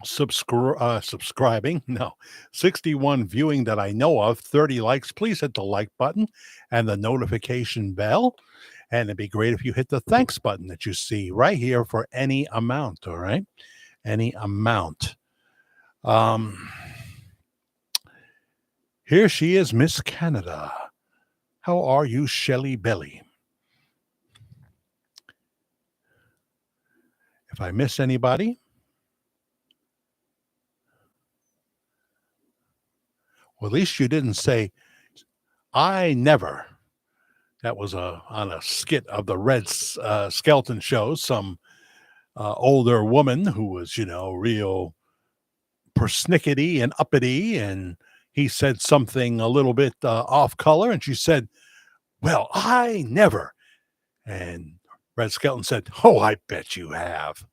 subscribing. No, 61 viewing that I know of. 30 likes. Please hit the like button and the notification bell. And it'd be great if you hit the thanks button that you see right here for any amount. All right. Any amount. Here she is, Miss Canada. How are you, Shelley Belly? If I miss anybody, well, at least you didn't say, I never. That was on a skit of the Red Skelton show. Some older woman who was, real persnickety and uppity, and he said something a little bit off color, and she said, well, I never. And Red Skelton said, oh, I bet you have.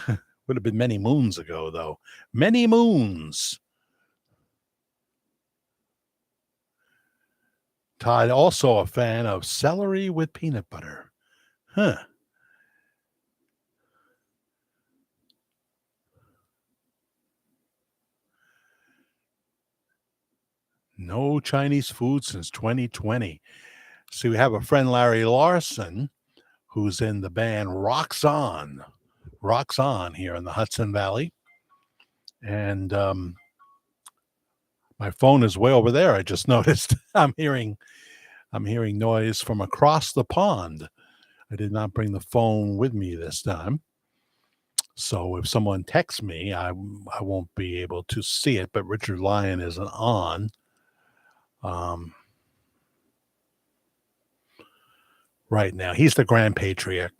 Would have been many moons ago, though. Many moons. Todd, also a fan of celery with peanut butter. Huh. No Chinese food since 2020. See, we have a friend, Larry Larson, who's in the band Rocks On here in the Hudson Valley. And my phone is way over there. I just noticed. I'm hearing noise from across the pond. I did not bring the phone with me this time. So if someone texts me, I won't be able to see it, but Richard Lyon isn't on. Um, right now. He's the grand patriarch.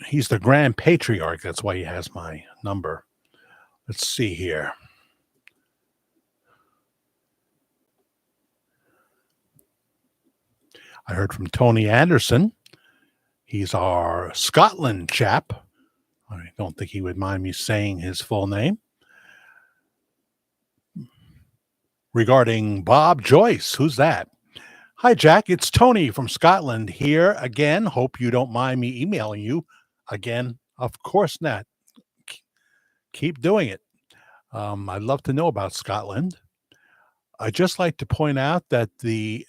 He's the grand patriarch. That's why he has my number. Let's see here. I heard from Tony Anderson. He's our Scotland chap. I don't think he would mind me saying his full name. Regarding Bob Joyce. Who's that? Hi, Jack. It's Tony from Scotland here again. Hope you don't mind me emailing you again. Of course not. Keep doing it. I'd love to know about Scotland. I'd just like to point out that the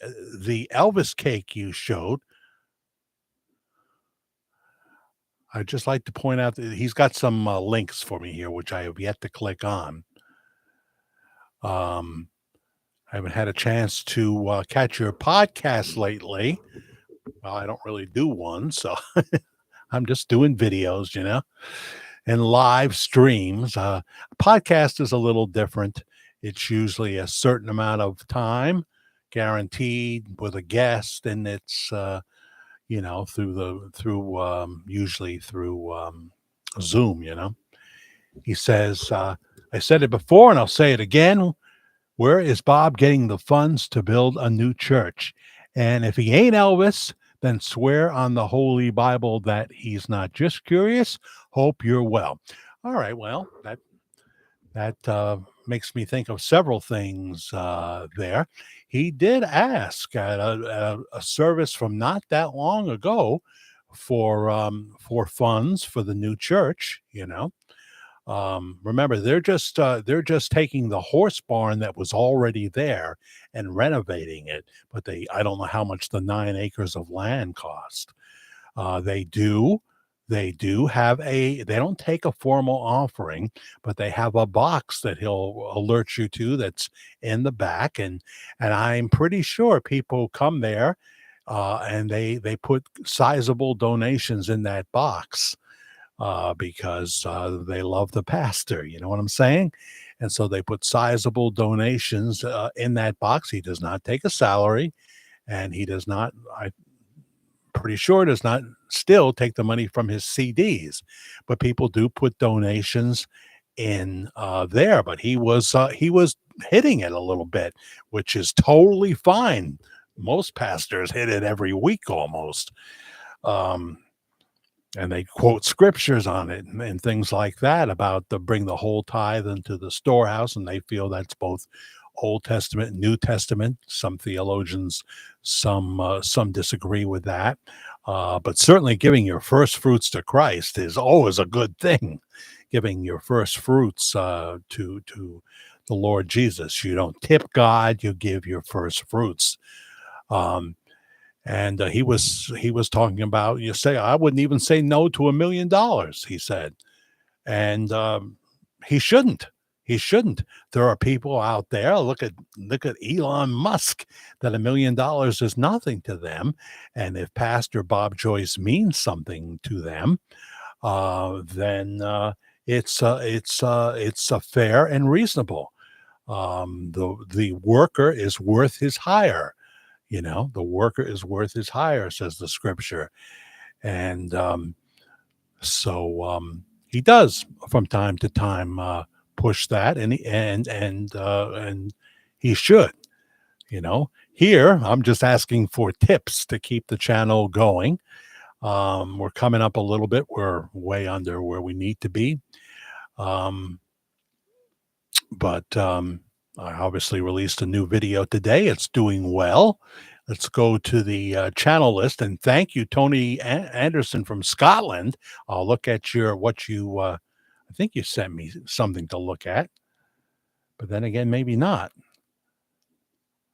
Elvis cake you showed, I'd just like to point out that he's got some links for me here, which I have yet to click on. I haven't had a chance to catch your podcast lately. Well, I don't really do one, so I'm just doing videos, and live streams. Podcast is a little different. It's usually a certain amount of time, guaranteed with a guest, and it's usually through Zoom. He says, I said it before, and I'll say it again. Where is Bob getting the funds to build a new church? And if he ain't Elvis, then swear on the Holy Bible that he's not. Just curious. Hope you're well. All right. Well, that makes me think of several things there. He did ask at a service from not that long ago for funds for the new church. Remember, they're just taking the horse barn that was already there and renovating it. But I don't know how much the 9 acres of land cost. They do have they don't take a formal offering, but they have a box that he'll alert you to that's in the back, and I'm pretty sure people come there, and they put sizable donations in that box, because they love the pastor. You know what I'm saying? And so they put sizable donations in that box. He does not take a salary, and he does not. I'm pretty sure does not still take the money from his CDs, but people do put donations in there. But he was hitting it a little bit, which is totally fine. Most pastors hit it every week almost. Um, and they quote scriptures on it and things like that about the bring the whole tithe into the storehouse, and they feel that's both Old Testament and New Testament. Some theologians, some disagree with that, but certainly giving your first fruits to Christ is always a good thing. Giving your first fruits to the Lord Jesus. You don't tip God; you give your first fruits. Um, and he was talking about, you say, I wouldn't even say no to $1 million, he said. And he shouldn't. He shouldn't. There are people out there. Look at Elon Musk. That $1 million is nothing to them. And if Pastor Bob Joyce means something to them, then it's a fair and reasonable. The worker is worth his hire. The worker is worth his hire, says the scripture. And so he does from time to time push that, and he should. Here I'm just asking for tips to keep the channel going. We're coming up a little bit. We're way under where we need to be. But I obviously released a new video today. It's doing well. Let's go to the channel list, and thank you, Tony Anderson from Scotland. I'll look at your what you. I think you sent me something to look at, but then again, maybe not.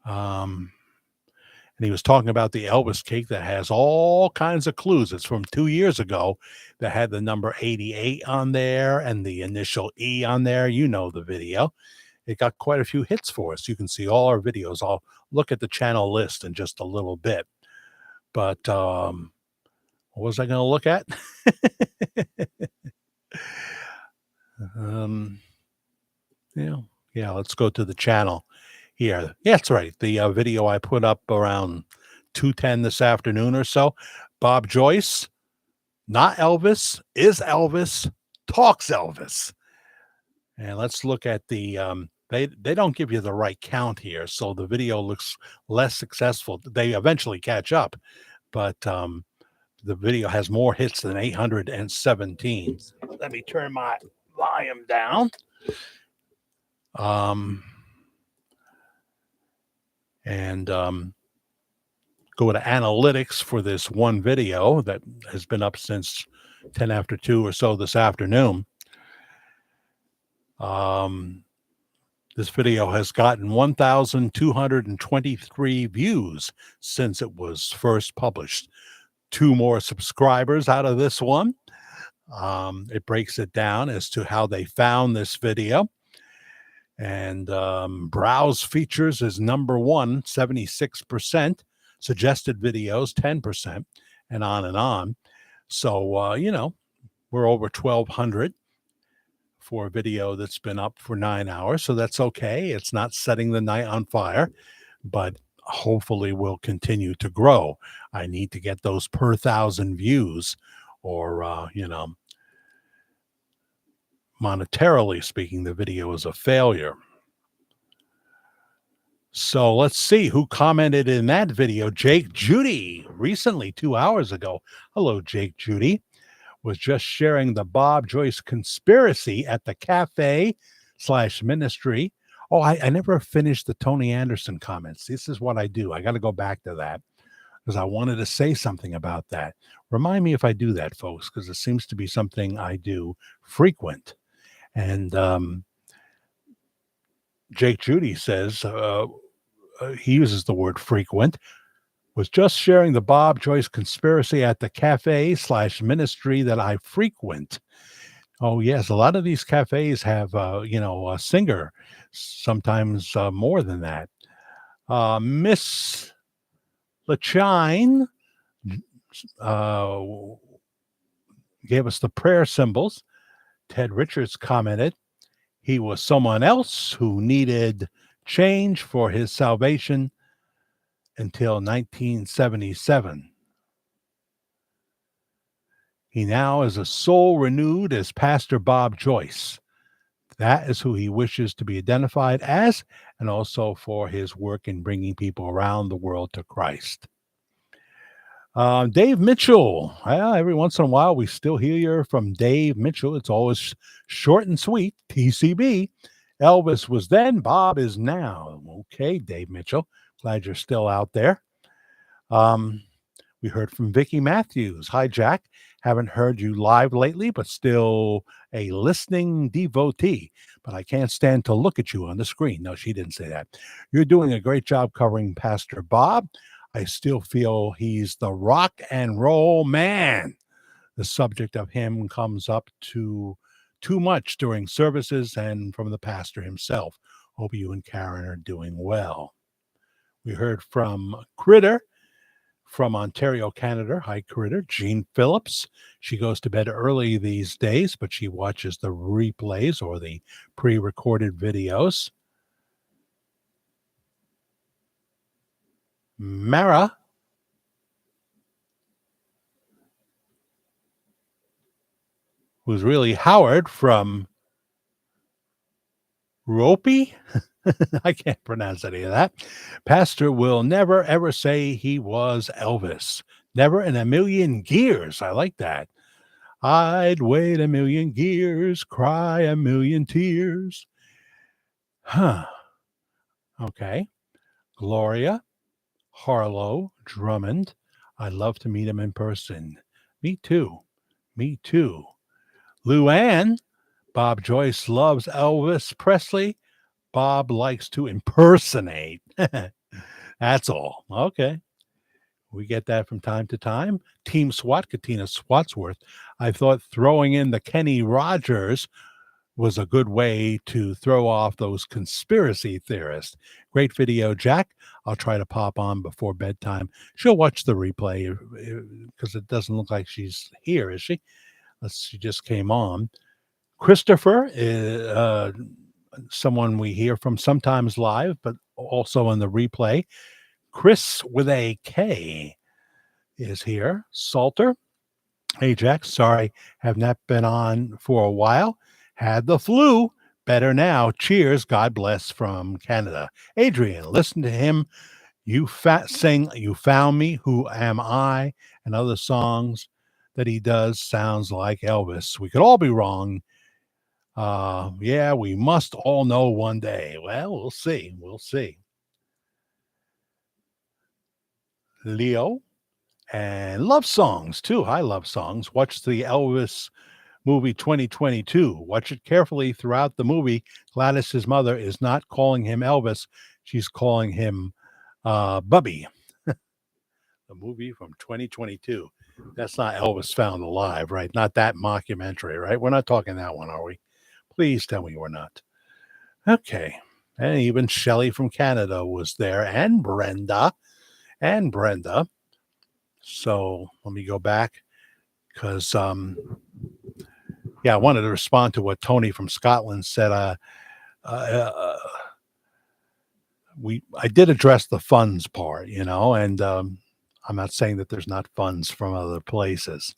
Um, and he was talking about the Elvis cake that has all kinds of clues. It's from 2 years ago that had the number 88 on there and the initial E on there. You know the video. It got quite a few hits for us. You can see all our videos. I'll look at the channel list in just a little bit. But what was I going to look at? um, yeah, yeah. Let's go to the channel here. Yeah, that's right. The video I put up around 2:10 this afternoon or so. Bob Joyce, not Elvis, is Elvis, talks Elvis. And let's look at the they don't give you the right count here, so the video looks less successful. They eventually catch up, but the video has more hits than 817. Let me turn my volume down. And go to analytics for this one video that has been up since 10 after 2 or so this afternoon. This video has gotten 1,223 views since it was first published. 2 more subscribers out of this one. It breaks it down as to how they found this video. And browse features is number 1, 76%. Suggested videos, 10%, and on and on. So, we're over 1,200 for a video that's been up for 9 hours. So that's okay. It's not setting the night on fire, but hopefully will continue to grow. I need to get those per 1,000 views, or, monetarily speaking, the video is a failure. So let's see who commented in that video. Jake Judy, recently, 2 hours ago. Hello, Jake Judy. Was just sharing the Bob Joyce conspiracy at the cafe/ministry. Oh, I never finished the Tony Anderson comments. This is what I do. I got to go back to that because I wanted to say something about that. Remind me if I do that, folks, because it seems to be something I do frequent. And Jake Judy says he uses the word frequent. Was just sharing the Bob Joyce conspiracy at the cafe/ministry that I frequent. Oh, yes. A lot of these cafes have, a singer, sometimes more than that. Miss LaChine gave us the prayer symbols. Ted Richards commented he was someone else who needed change for his salvation until 1977. He now is a soul renewed as Pastor Bob Joyce. That is who he wishes to be identified as, and also for his work in bringing people around the world to Christ. Dave Mitchell. Every once in a while, we still hear from Dave Mitchell. It's always short and sweet. TCB. Elvis was then, Bob is now. Okay, Dave Mitchell. Glad you're still out there. We heard from Vicky Matthews. Hi, Jack. Haven't heard you live lately, but still a listening devotee. But I can't stand to look at you on the screen. No, she didn't say that. You're doing a great job covering Pastor Bob. I still feel he's the rock and roll man. The subject of him comes up too much during services and from the pastor himself. Hope you and Karen are doing well. We heard from Critter from Ontario, Canada. Hi, Critter. Jean Phillips. She goes to bed early these days, but she watches the replays or the pre-recorded videos. Mara. Who's really Howard from Ropey. I can't pronounce any of that. Pastor will never, ever say he was Elvis. Never in a million years. I like that. I'd wait a million years, cry a million tears. Huh. Okay. Gloria. Harlow Drummond. I'd love to meet him in person. Me too. Me too. Luann. Bob Joyce loves Elvis Presley. Bob likes to impersonate. That's all. Okay. We get that from time to time. Team SWAT, Katina Swatsworth. I thought throwing in the Kenny Rogers was a good way to throw off those conspiracy theorists. Great video, Jack. I'll try to pop on before bedtime. She'll watch the replay because it doesn't look like she's here, is she? She just came on. Christopher, someone we hear from sometimes live, but also in the replay. Chris with a K is here. Salter. Hey, Jack. Sorry, have not been on for a while. Had the flu. Better now. Cheers. God bless from Canada. Adrian, listen to him. You fat sing. You found me. Who am I? And other songs that he does sounds like Elvis. We could all be wrong. Yeah, we must all know one day. Well, we'll see. We'll see. Leo and love songs too. I love songs. Watch the Elvis movie 2022. Watch it carefully throughout the movie. Gladys's mother is not calling him Elvis. She's calling him Bubby. The movie from 2022. That's not Elvis Found Alive, right? Not that mockumentary, right? We're not talking that one, are we? Please tell me we're not. Okay. And even Shelley from Canada was there, and Brenda. So let me go back because, I wanted to respond to what Tony from Scotland said. I did address the funds part, and I'm not saying that there's not funds from other places.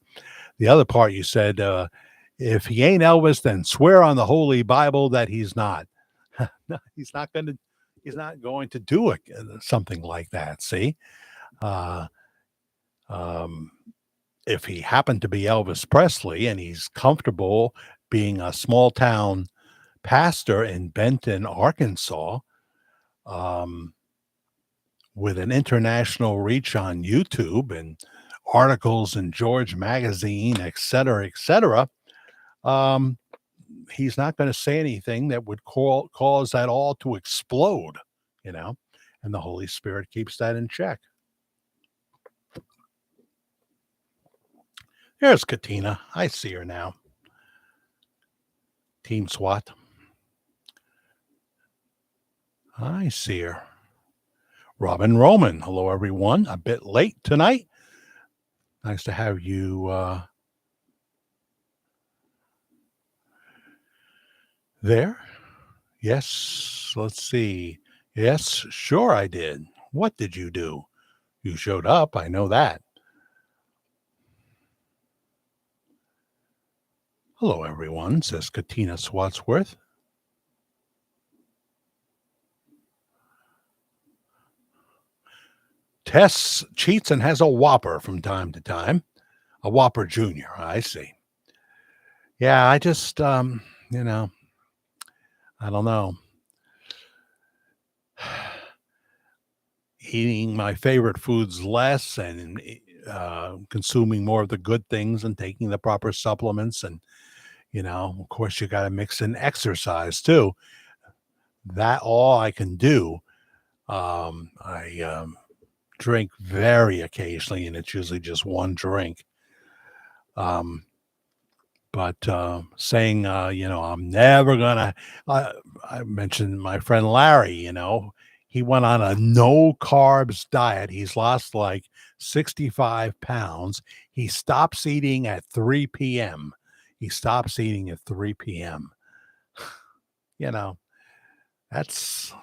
The other part you said, if he ain't Elvis, then swear on the Holy Bible that he's not. No, he's not going to. He's not going to do it. Something like that. See, uh, um, if he happened to be Elvis Presley and he's comfortable being a small town pastor in Benton, Arkansas, um, with an international reach on YouTube and articles in George Magazine, et cetera, um, he's not going to say anything that would cause that all to explode, and the Holy Spirit keeps that in check. There's Katina. I see her now. Team SWAT. I see her. Robin Roman. Hello, everyone. A bit late tonight. Nice to have you there. Yes. Let's see. Yes, sure I did. What did you do? You showed up. I know that. Hello, everyone, says Katina Swatsworth. Tess cheats and has a Whopper from time to time. A Whopper Junior. I see. Yeah, I just, I don't know. Eating my favorite foods less and consuming more of the good things and taking the proper supplements. And, of course, you got to mix in exercise too. That all I can do. I drink very occasionally, and it's usually just one drink. But saying, I'm never gonna. I mentioned my friend Larry. He went on a no carbs diet. He's lost like 65 pounds. He stops eating at 3 p.m. He stops eating at 3 p.m. That's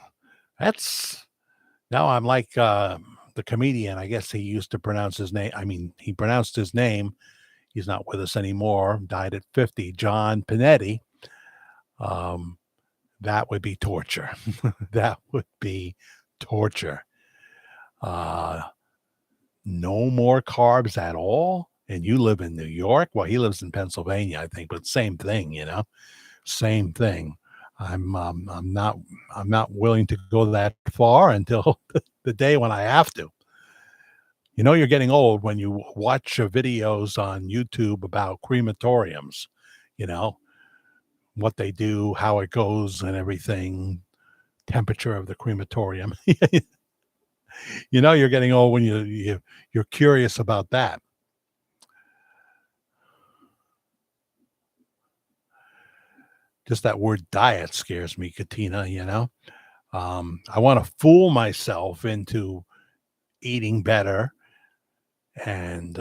now I'm like the comedian. I guess he used to pronounce his name. I mean, he pronounced his name. He's not with us anymore. Died at 50. John Pinetti. That would be torture. That would be torture. No more carbs at all. And you live in New York. Well, he lives in Pennsylvania, I think, but same thing, same thing. I'm not willing to go that far until the day when I have to. You know, you're getting old when you watch videos on YouTube about crematoriums, you know, what they do, how it goes, and everything, temperature of the crematorium. You know, you're getting old when you're curious about that. Just that word diet scares me, Katina, you know? I want to fool myself into eating better and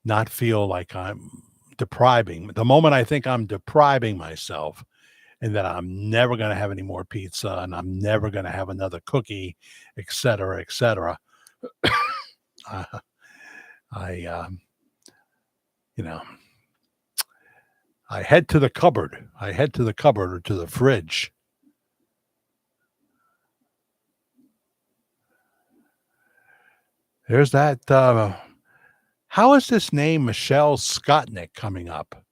not feel like I'm depriving. The moment I think I'm depriving myself and that I'm never going to have any more pizza and I'm never going to have another cookie, et cetera, et cetera, uh, I, you know, I head to the cupboard. I head to the cupboard or to the fridge. There's that. How is this name Michelle Skotnick coming up?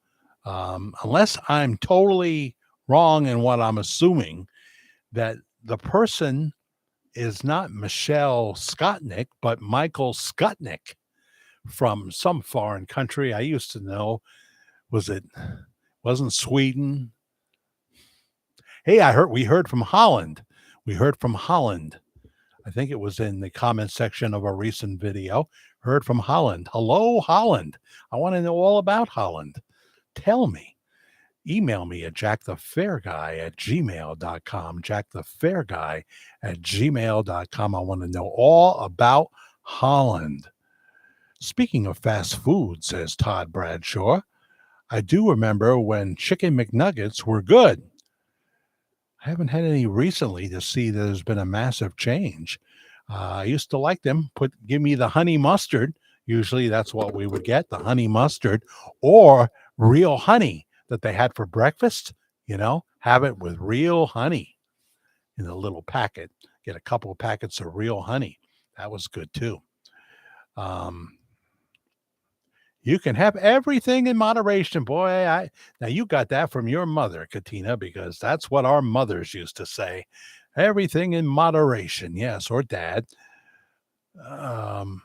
Unless I'm totally wrong in what I'm assuming, that the person is not Michelle Skotnick, but Michael Skutnik from some foreign country I used to know. Was it wasn't Sweden? Hey, we heard from Holland. We heard from Holland. I think it was in the comment section of a recent video. Heard from Holland. Hello, Holland. I want to know all about Holland. Tell me. Email me at jackthefairguy@gmail.com. Jackthefairguy@gmail.com. I want to know all about Holland. Speaking of fast food, says Todd Bradshaw, I do remember when chicken McNuggets were good. I haven't had any recently to see that there's been a massive change. I used to like them. Give me the honey mustard. Usually that's what we would get, the honey mustard or real honey that they had for breakfast. You know, have it with real honey in a little packet. Get a couple of packets of real honey. That was good too. Um, you can have everything in moderation, boy. Now you got that from your mother, Katina, because that's what our mothers used to say. Everything in moderation, yes, or dad. Um,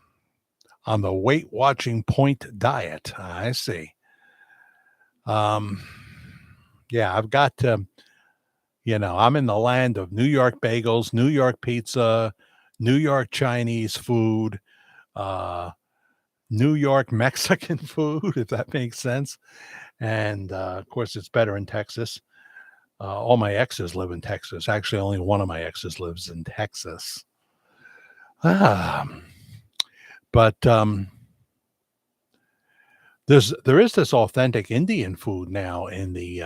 on the Weight Watching Point diet, I see. Um, yeah, I've got to. I'm in the land of New York bagels, New York pizza, New York Chinese food, uh, New York Mexican food, if that makes sense. And of course, it's better in Texas. All my exes live in Texas. Actually, only one of my exes lives in Texas. Ah, but there is this authentic Indian food now in the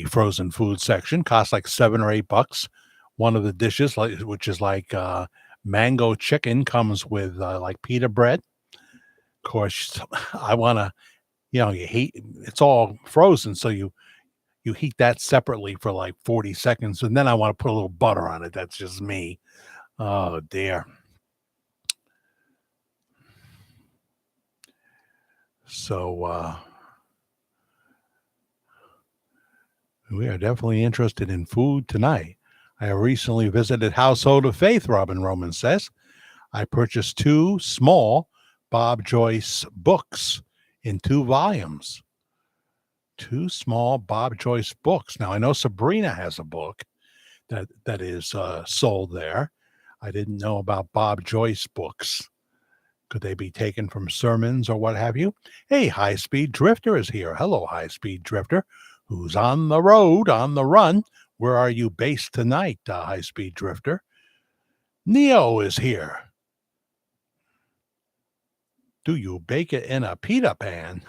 frozen food section. Costs like $7 or $8. One of the dishes, which is like mango chicken, comes with like pita bread. Of course, I want to, you heat. It's all frozen, so you heat that separately for like 40 seconds, and then I want to put a little butter on it. That's just me. Oh dear. So we are definitely interested in food tonight. I recently visited Household of Faith, Robin Roman says. I purchased two small Bob Joyce books in 2 volumes. Two small Bob Joyce books. Now I know Sabrina has a book that is sold there. I didn't know about Bob Joyce books. Could they be taken from sermons or what have you? Hey, High Speed Drifter is here. Hello, High Speed Drifter. Who's on the road, on the run? Where are you based tonight, High Speed Drifter? Neo is here. Do you bake it in a pita pan?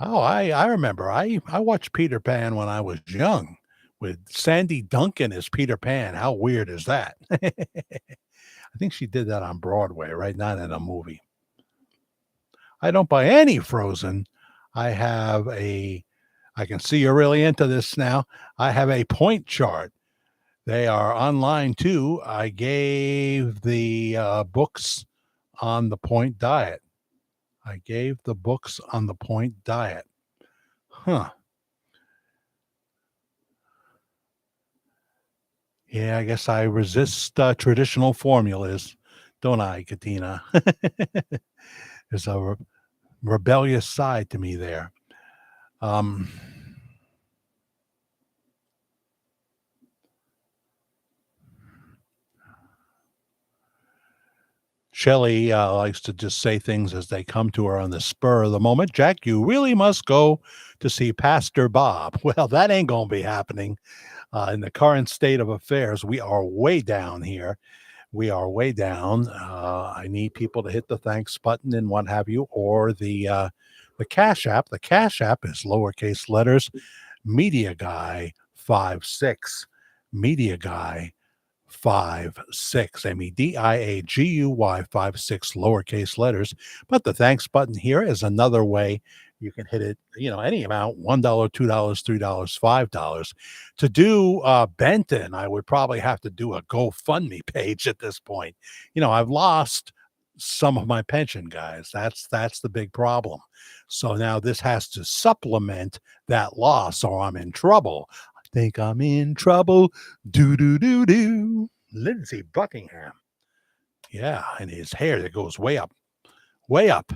Oh, I remember. I watched Peter Pan when I was young with Sandy Duncan as Peter Pan. How weird is that? I think she did that on Broadway, right? Not in a movie. I don't buy any Frozen. I have I can see you're really into this now. I have a point chart. They are online too. I gave the books on the point diet. I gave the books on the point diet. Huh. Yeah, I guess I resist traditional formulas. don't I, Katina? There's a rebellious side to me there. Um, Shelley likes to just say things as they come to her on the spur of the moment. Jack, you really must go to see Pastor Bob. Well, that ain't going to be happening in the current state of affairs. We are way down here. We are way down. I need people to hit the thanks button and what have you, or the Cash App. The Cash App is lowercase letters Media Guy 56. Media Guy 56. MEDIAGUY 56 lowercase letters. But the thanks button here is another way you can hit it, any amount, $1, $2, $3, $5. To do Benton, I would probably have to do a GoFundMe page at this point. I've lost some of my pension, guys. That's the big problem. So now this has to supplement that loss, or I'm in trouble. I think I'm in trouble. Do do do do. Lindsey Buckingham. Yeah, and his hair that goes way up, way up.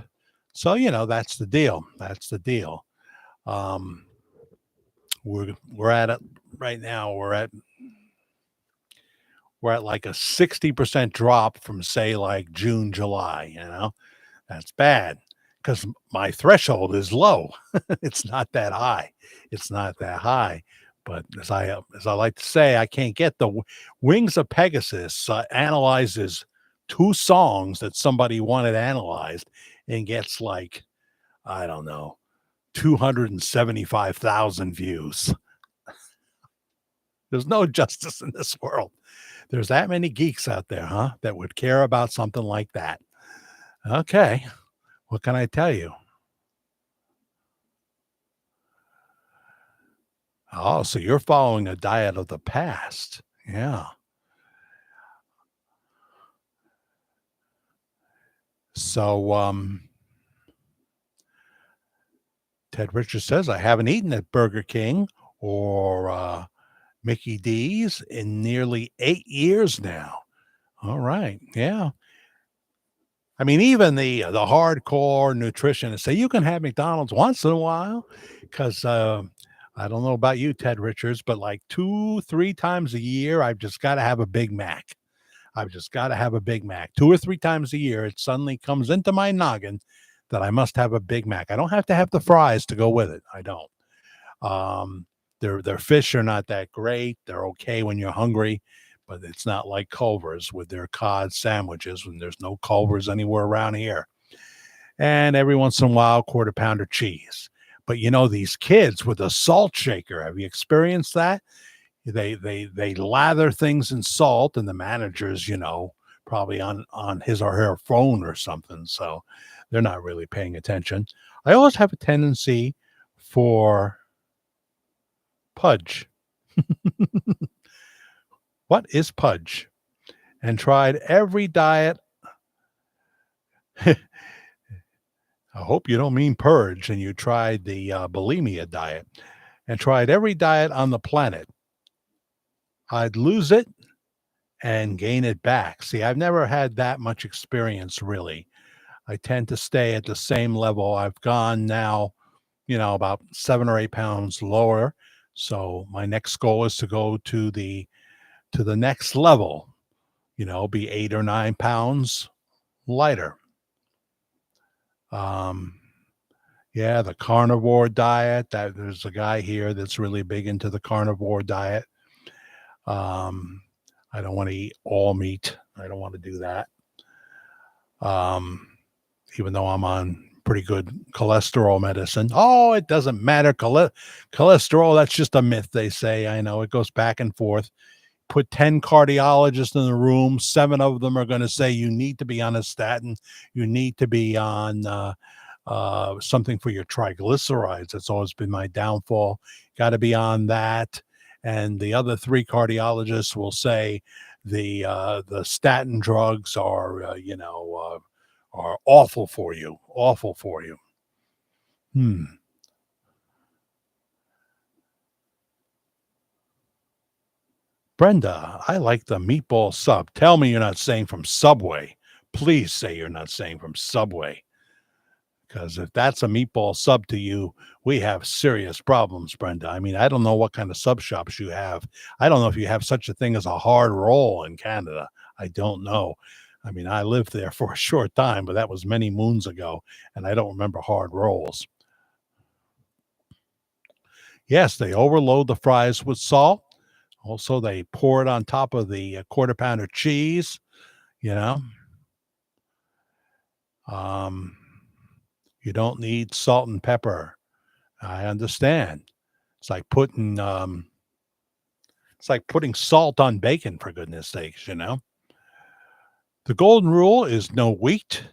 So that's the deal. That's the deal. Um, we're at it right now. We're at like a 60% drop from say like June, July. That's bad because my threshold is low. It's not that high. It's not that high. But as I like to say, I can't get the Wings of Pegasus analyzes two songs that somebody wanted analyzed and gets like, I don't know, 275,000 views. There's no justice in this world. There's that many geeks out there, huh, that would care about something like that. Okay. What can I tell you? Oh, so you're following a diet of the past. Yeah. So, Ted Richards says, I haven't eaten at Burger King or Mickey D's in nearly 8 years now. All right. Yeah. I mean, even the hardcore nutritionists say you can have McDonald's once in a while because I don't know about you, Ted Richards, but like 2, 3 times a year, I've just got to have a Big Mac. I've just got to have a Big Mac. 2 or 3 times a year, it suddenly comes into my noggin that I must have a Big Mac. I don't have to have the fries to go with it. I don't. Um, their fish are not that great. They're okay when you're hungry, but it's not like Culver's with their cod sandwiches when there's no Culver's anywhere around here. And every once in a while, quarter pounder cheese. But these kids with a salt shaker, have you experienced that? They lather things in salt, and the manager's, probably on his or her phone or something. So they're not really paying attention. I always have a tendency for Pudge. What is Pudge? And tried every diet. I hope you don't mean purge, and you tried the bulimia diet and tried every diet on the planet. I'd lose it and gain it back. See, I've never had that much experience, really. I tend to stay at the same level. I've gone now, about 7 or 8 pounds lower. So my next goal is to go to the next level, be 8 or 9 pounds lighter. Um, yeah, the carnivore diet. There's a guy here that's really big into the carnivore diet. Um, I don't want to eat all meat. I don't want to do that. Um, even though I'm on pretty good cholesterol medicine. Oh, it doesn't matter. Cholesterol, that's just a myth, they say. I know it goes back and forth. Put 10 cardiologists in the room. 7 of them are going to say you need to be on a statin. You need to be on something for your triglycerides. That's always been my downfall. Got to be on that. And the other 3 cardiologists will say the statin drugs are awful for you. Awful for you. Brenda, I like the meatball sub. Tell me you're not saying from Subway. Please say you're not saying from Subway, because if that's a meatball sub to you, we have serious problems, Brenda. I mean, I don't know what kind of sub shops you have. I don't know if you have such a thing as a hard roll in Canada. I don't know. I mean, I lived there for a short time, but that was many moons ago, and I don't remember hard rolls. Yes, they overload the fries with salt. Also, they pour it on top of the quarter pounder cheese, you know. Um, you don't need salt and pepper. I understand. It's like putting salt on bacon, for goodness sakes, you know. The golden rule is no wheat,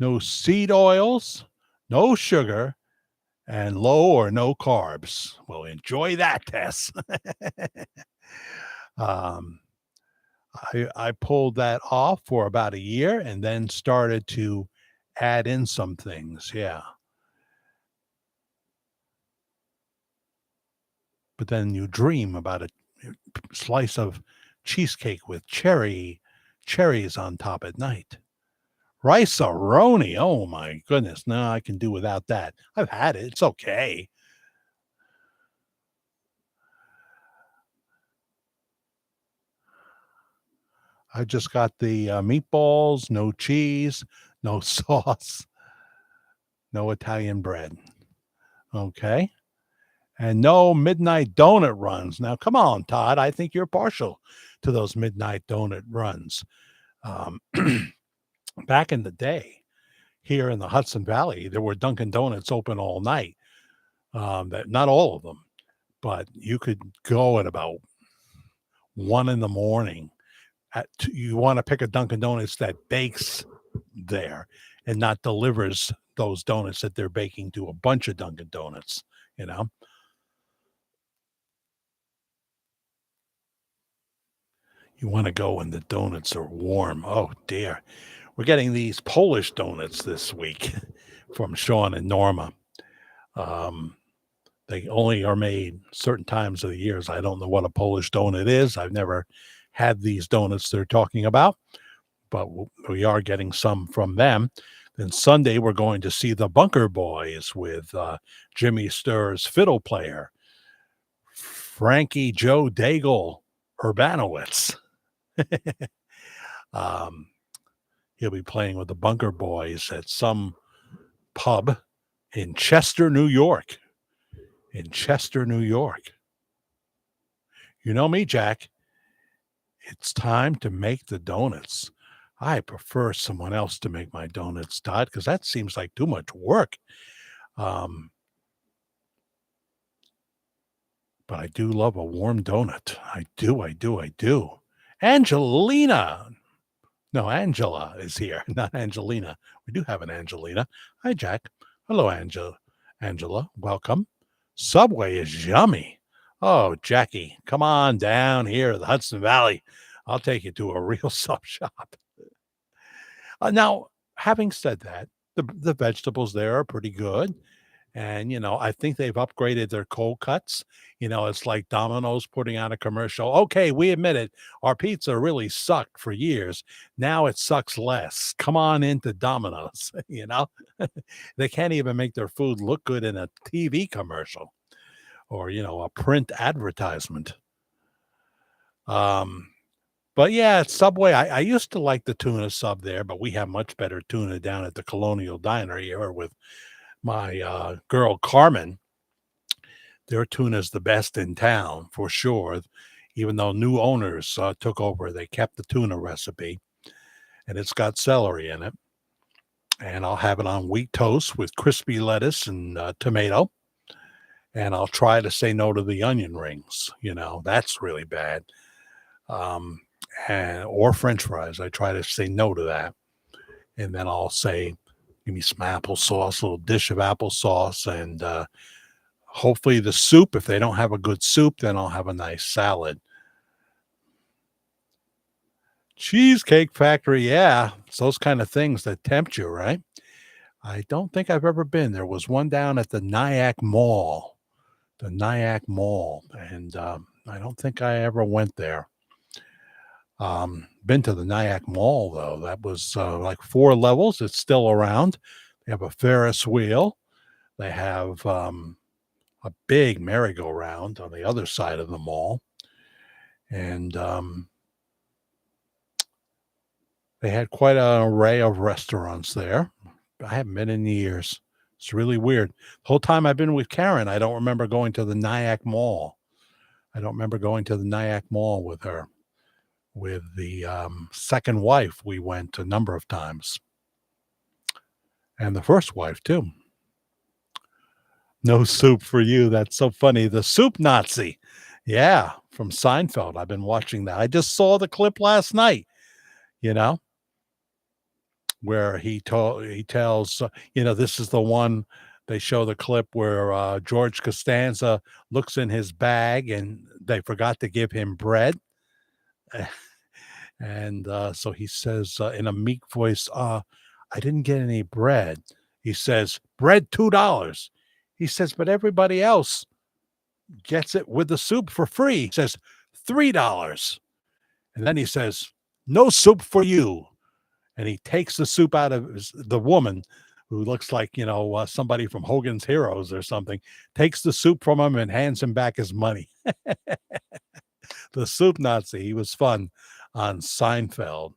no seed oils, no sugar, and low or no carbs. Well, enjoy that, Tess. um, I pulled that off for about a year and then started to add in some things. Yeah. But then you dream about a slice of cheesecake with cherries on top at night. Rice-A-Roni, oh my goodness, no, I can do without that. I've had it, it's okay. I just got the, meatballs, no cheese, no sauce, no Italian bread, okay? And no midnight donut runs. Now, come on, Todd, I think you're partial to those midnight donut runs. Um, back in the day, here in the Hudson Valley, there were Dunkin' Donuts open all night. That not all of them, but you could go at about 1 in the morning. You want to pick a Dunkin' Donuts that bakes there and not delivers those donuts that they're baking to a bunch of Dunkin' Donuts. You know, you want to go when the donuts are warm. Oh dear, we're getting these Polish donuts this week from Sean and Norma. Um, They only are made certain times of the years. I don't know what a Polish donut is. I've never had these donuts they're talking about, but we are getting some from them. Then Sunday, we're going to see the Bunker Boys with Jimmy Sturr's fiddle player, Frankie Joe Daigle Urbanowitz. um, he'll be playing with the Bunker Boys at some pub in Chester, New York. In Chester, New York. You know me, Jack. It's time to make the donuts. I prefer someone else to make my donuts, Todd, because that seems like too much work. Um, but I do love a warm donut. I do, I do, I do. Angelina. No, Angela is here, not Angelina. We do have an Angelina. Hi, Jack. Hello, Angela. Welcome. Subway is yummy. Oh, Jackie, come on down here to the Hudson Valley. I'll take you to a real sub shop. Now, having said that, the vegetables there are pretty good, and, I think they've upgraded their cold cuts. It's like Domino's putting out a commercial, "Okay, we admit it, our pizza really sucked for years. Now it sucks less. Come on into Domino's," you know? They can't even make their food look good in a TV commercial or, a print advertisement. Um But yeah, at Subway, I used to like the tuna sub there, but we have much better tuna down at the Colonial Diner here with my girl Carmen. Their tuna is the best in town for sure. Even though new owners took over, they kept the tuna recipe and it's got celery in it. And I'll have it on wheat toast with crispy lettuce and tomato. And I'll try to say no to the onion rings. That's really bad. Um, or French fries. I try to say no to that. And then I'll say, give me some applesauce, a little dish of applesauce, and hopefully the soup. If they don't have a good soup, then I'll have a nice salad. Cheesecake Factory, yeah, it's those kind of things that tempt you, right? I don't think I've ever been. There was one down at the Nyack Mall, and I don't think I ever went there. Been to the Nyack Mall though. That was like 4 levels. It's still around. They have a Ferris wheel. They have a big merry-go-round on the other side of the mall, and they had quite an array of restaurants there. I haven't been in years. It's really weird. The whole time I've been with Karen, I don't remember going to the Nyack Mall. I don't remember going to the Nyack Mall with her. With the second wife, we went a number of times, and the first wife too. No soup for you. That's so funny. The soup Nazi. Yeah, from Seinfeld. I've been watching that. I just saw the clip last night, you know, where he tells, this is the one they show the clip where George Costanza looks in his bag and they forgot to give him bread. And so he says in a meek voice, I didn't get any bread. He says, bread $2. He says, but everybody else gets it with the soup for free. He says, $3. And then he says, no soup for you. And he takes the soup out of the woman who looks like, somebody from Hogan's Heroes or something, takes the soup from him and hands him back his money. The soup Nazi. He was fun on Seinfeld.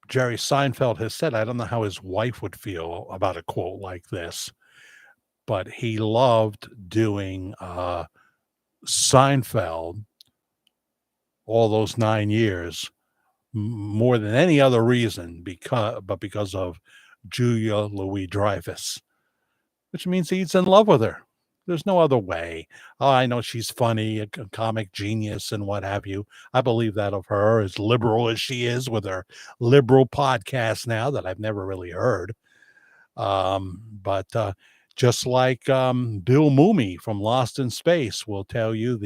Jerry Seinfeld has said, I don't know how his wife would feel about a quote like this, but he loved doing Seinfeld all those 9 years more than any other reason because of Julia Louis-Dreyfus, which means he's in love with her. There's no other way. Oh, I know she's funny, a comic genius and what have you. I believe that of her, as liberal as she is with her liberal podcast now that I've never really heard. But just like Bill Mooney from Lost in Space will tell you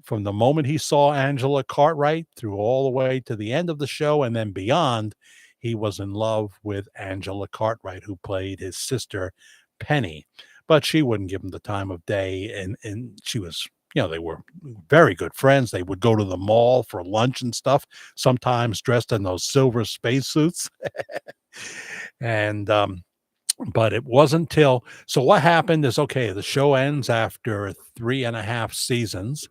from the moment he saw Angela Cartwright through all the way to the end of the show and then beyond, he was in love with Angela Cartwright, who played his sister, Penny. But she wouldn't give him the time of day. And she was, they were very good friends. They would go to the mall for lunch and stuff, sometimes dressed in those silver spacesuits. And, but it wasn't so what happened is, okay, the show ends after 3.5 seasons.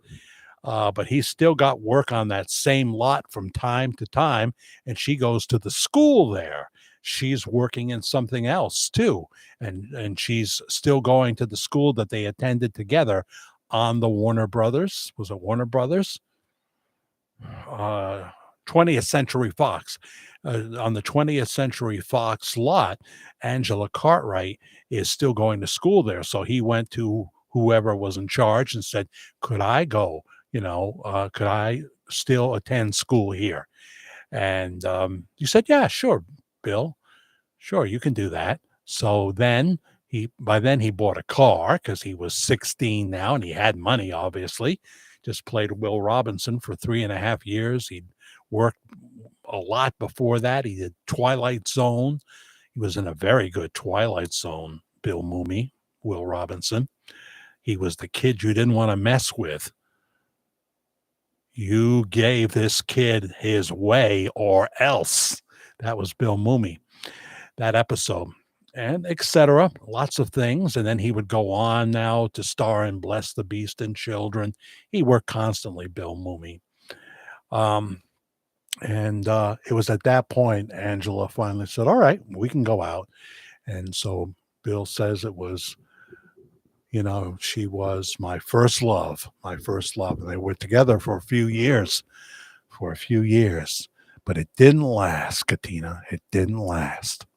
But he's still got work on that same lot from time to time, and she goes to the school there. She's working in something else too, and she's still going to the school that they attended together on the Warner Brothers. Was it Warner Brothers? 20th Century Fox. On the 20th Century Fox lot, Angela Cartwright is still going to school there. So he went to whoever was in charge and said, could I go? Could I still attend school here? And you said, yeah, sure, Bill. Sure, you can do that. So then by then he bought a car because he was 16 now and he had money, obviously. Just played Will Robinson for 3.5 years. He'd worked a lot before that. He did Twilight Zone. He was in a very good Twilight Zone, Bill Mooney, Will Robinson. He was the kid you didn't want to mess with. You gave this kid his way or else. That was Bill Mooney, that episode. And etc. Lots of things. And then he would go on now to star in Bless the Beast and Children. He worked constantly, Bill Mooney. And it was at that point Angela finally said, all right, we can go out. And so Bill says it was, she was my first love. And they were together for a few years. But it didn't last, Katina. It didn't last.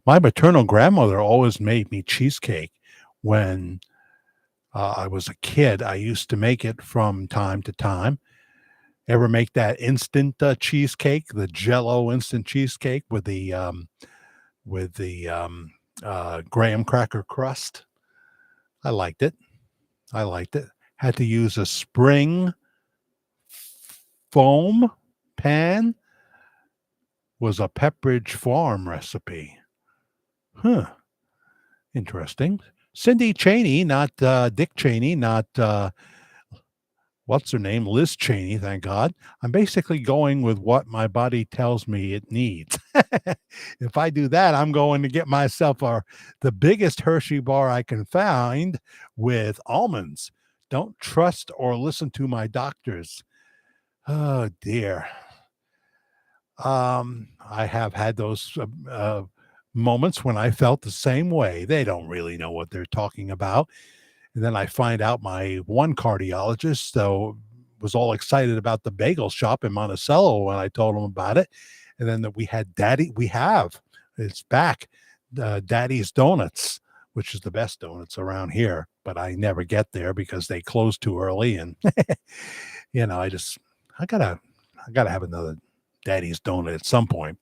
My maternal grandmother always made me cheesecake when I was a kid. I used to make it from time to time. Ever make that instant cheesecake, the Jell-O instant cheesecake with the graham cracker crust? I liked it. Had to use a spring foam pan. Was a Pepperidge Farm recipe. Huh. Interesting. Cindy Cheney, not Dick Cheney, not what's her name? Liz Cheney, thank God. I'm basically going with what my body tells me it needs. If I do that, I'm going to get myself the biggest Hershey bar I can find with almonds. Don't trust or listen to my doctors. Oh dear. I have had those moments when I felt the same way. They don't really know what they're talking about. And then I find out my one cardiologist was all excited about the bagel shop in Monticello when I told him about it. And then that we have, it's back, Daddy's Donuts, which is the best donuts around here. But I never get there because they close too early. And, I gotta have another Daddy's Donut at some point.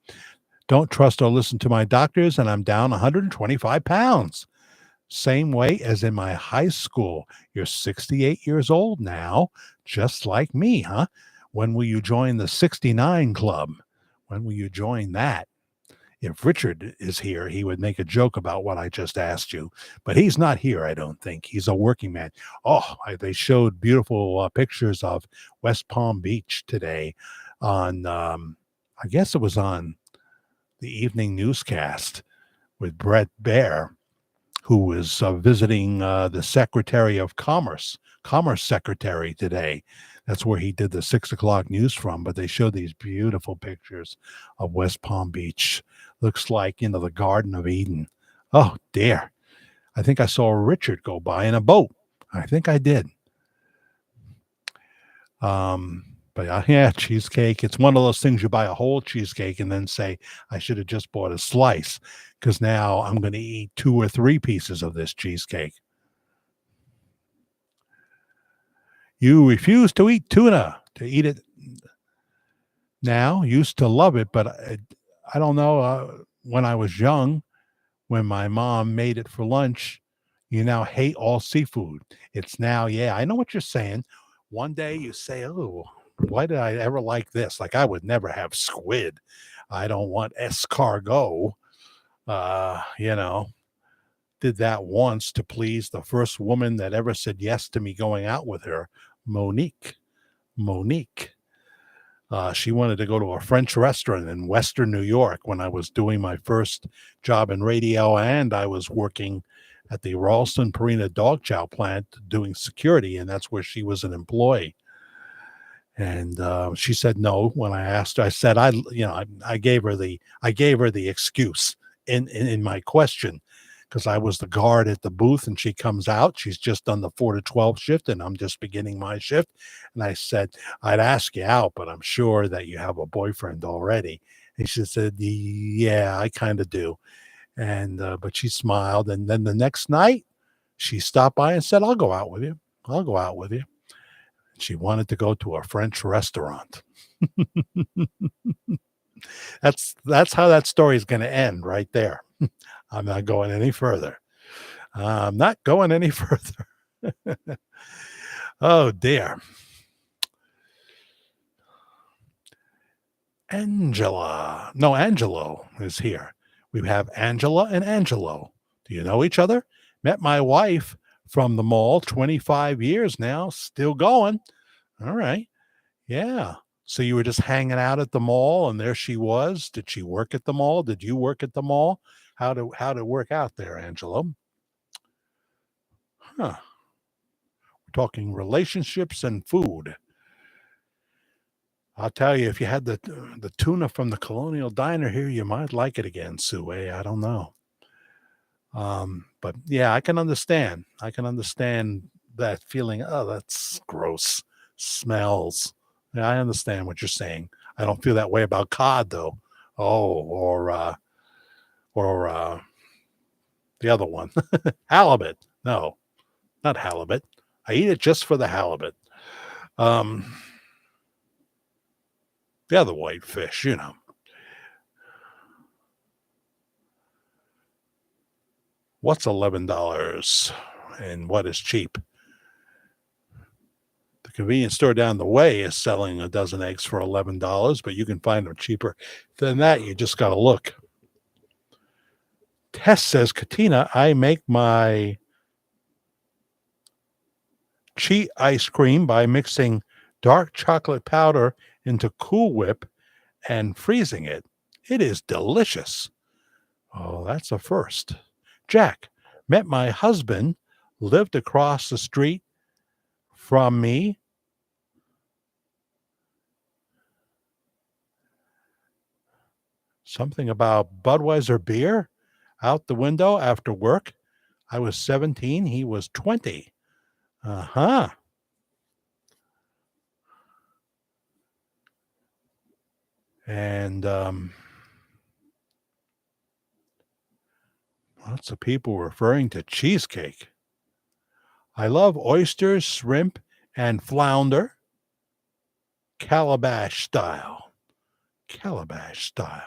Don't trust or listen to my doctors, and I'm down 125 pounds. Same weight as in my high school. You're 68 years old now, just like me, huh? When will you join the 69 club? When will you join that? If Richard is here, he would make a joke about what I just asked you, but he's not here, I don't think. He's a working man. They showed beautiful pictures of West Palm Beach today on, I guess it was on the evening newscast with Brett Baer, who was visiting the Secretary of Commerce Secretary today. That's where he did the 6 o'clock news from. But they showed these beautiful pictures of West Palm Beach. Looks like, the Garden of Eden. Oh, dear. I think I saw Richard go by in a boat. I think I did. But yeah, cheesecake. It's one of those things you buy a whole cheesecake and then say, I should have just bought a slice because now I'm going to eat 2 or 3 pieces of this cheesecake. You refuse to eat tuna, to eat it now. Used to love it, but I don't know. When I was young, when my mom made it for lunch, you now hate all seafood. It's now, yeah, I know what you're saying. One day you say, oh, why did I ever like this? Like I would never have squid. I don't want escargot. Did that once to please the first woman that ever said yes to me going out with her, Monique. She wanted to go to a French restaurant in Western New York when I was doing my first job in radio, and I was working at the Ralston Purina dog chow plant doing security, and that's where she was an employee. And she said no when I asked her. I said I gave her the excuse in my question, because I was the guard at the booth and she comes out. She's just done the 4 to 12 shift and I'm just beginning my shift. And I said, I'd ask you out, but I'm sure that you have a boyfriend already. And she said, yeah, I kind of do. And but she smiled. And then the next night she stopped by and said, I'll go out with you. I'll go out with you. She wanted to go to a French restaurant. That's how that story is going to end right there. I'm not going any further. I'm not going any further. Oh dear. Angelo is here. We have Angela and Angelo. Do you know each other? Met my wife from the mall 25 years now, still going. All right. Yeah. So you were just hanging out at the mall and there she was. Did she work at the mall? Did you work at the mall? How to work out there, Angelo? Huh. We're talking relationships and food. I'll tell you, if you had the tuna from the Colonial Diner here, you might like it again, Sue. I don't know. But yeah, I can understand. I can understand that feeling. Oh, that's gross. Smells. Yeah, I understand what you're saying. I don't feel that way about cod though. Oh, or the other one, halibut. No, not halibut. I eat it just for the halibut. Um, the other white fish, What's $11 and what is cheap? The convenience store down the way is selling a dozen eggs for $11, but you can find them cheaper than that. You just got to look. Tess says, Katina, I make my cheat ice cream by mixing dark chocolate powder into Cool Whip and freezing it. It is delicious. Oh, that's a first. Jack, met my husband, lived across the street from me. Something about Budweiser beer out the window after work. I was 17, he was 20. Uh-huh. And lots of people referring to cheesecake. I love oysters, shrimp, and flounder. Calabash style. Calabash style.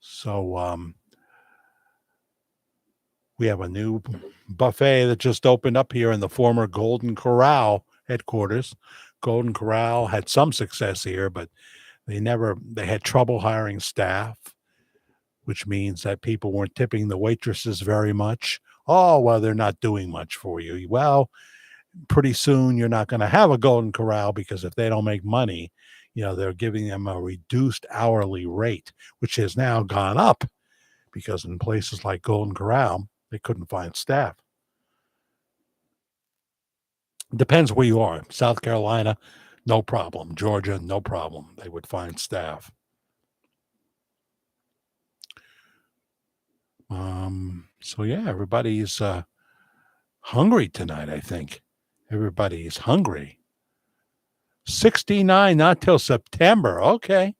So we have a new buffet that just opened up here in the former Golden Corral headquarters. Golden Corral had some success here, but they had trouble hiring staff, which means that people weren't tipping the waitresses very much. Oh, well, they're not doing much for you. Well, pretty soon you're not going to have a Golden Corral because if they don't make money, they're giving them a reduced hourly rate, which has now gone up because in places like Golden Corral, they couldn't find staff. Depends where you are. South Carolina, no problem. Georgia, no problem. They would find staff. So yeah, everybody's hungry tonight, I think. Everybody's hungry. 69, not till September. Okay.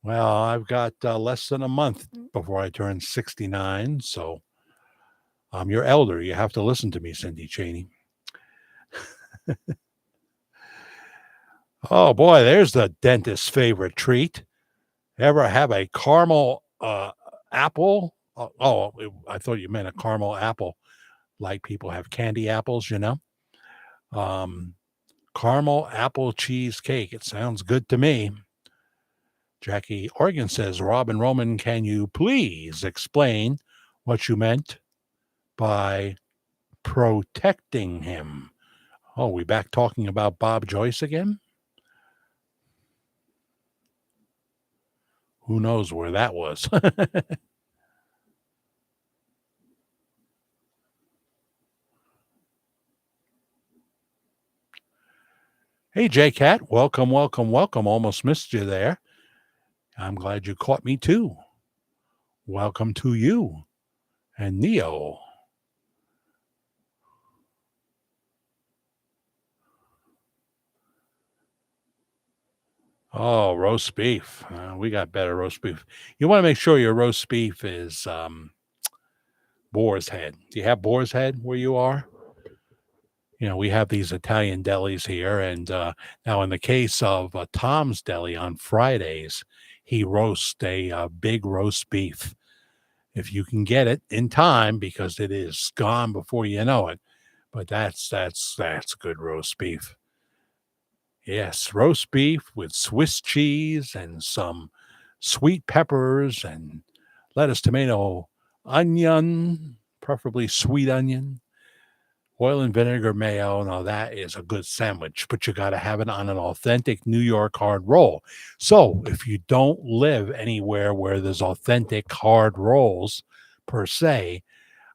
Well, I've got less than a month before I turn 69, so I'm your elder. You have to listen to me, Cindy Cheney. Oh, boy, there's the dentist's favorite treat. Ever have a caramel apple? I thought you meant a caramel apple, like people have candy apples, Caramel apple cheesecake. It sounds good to me. Jackie Organ says, Robin Roman, can you please explain what you meant by protecting him? Oh, we back talking about Bob Joyce again? Who knows where that was? Hey, J-Cat, welcome, welcome, welcome. Almost missed you there. I'm glad you caught me too. Welcome to you and Neo. Oh, roast beef. We got better roast beef. You want to make sure your roast beef is boar's head. Do you have boar's head where you are? We have these Italian delis here. And now, in the case of Tom's Deli on Fridays, he roasts a big roast beef. If you can get it in time, because it is gone before you know it. But that's good roast beef. Yes, roast beef with Swiss cheese and some sweet peppers and lettuce, tomato, onion, preferably sweet onion, oil and vinegar mayo. Now that is a good sandwich, but you got to have it on an authentic New York hard roll. So if you don't live anywhere where there's authentic hard rolls per se,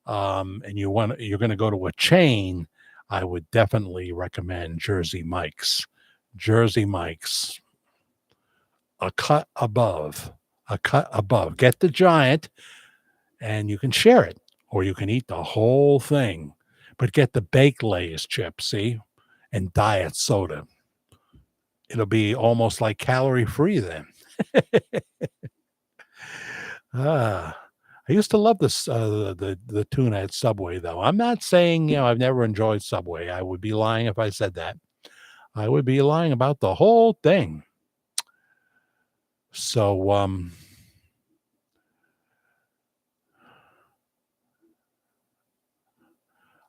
and you're going to go to a chain, I would definitely recommend Jersey Mike's. Jersey Mike's, a cut above. Get the giant, and you can share it, or you can eat the whole thing. But get the baked Lay's chips, see, and diet soda. It'll be almost like calorie free then. I used to love this the tuna at Subway, though. I'm not saying I've never enjoyed Subway. I would be lying if I said that. I would be lying about the whole thing. So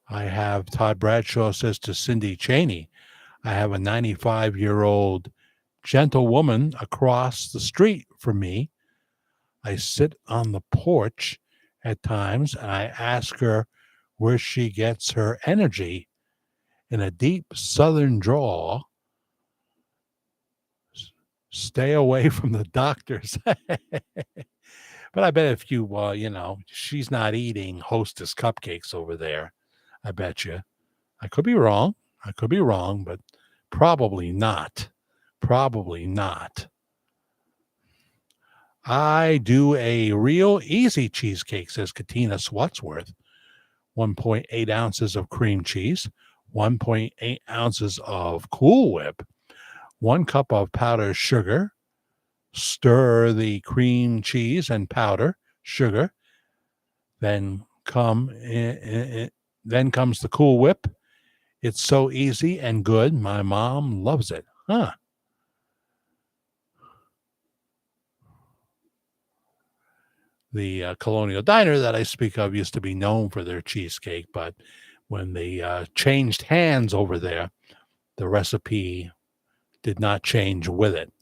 I have Todd Bradshaw says to Cindy Cheney, I have a 95-year-old gentlewoman across the street from me. I sit on the porch at times and I ask her where she gets her energy in a deep southern drawl. Stay away from the doctors. But I bet if you, she's not eating Hostess cupcakes over there. I bet you. I could be wrong. I could be wrong, but probably not. Probably not. I do a real easy cheesecake, says Katina Swatsworth. 1.8 ounces of cream cheese, 1.8 ounces of Cool Whip, 1 cup of powdered sugar. Stir the cream cheese and powder sugar. Then then comes the Cool Whip. It's so easy and good. My mom loves it. Huh. The Colonial Diner that I speak of used to be known for their cheesecake, but when they changed hands over there, the recipe did not change with it.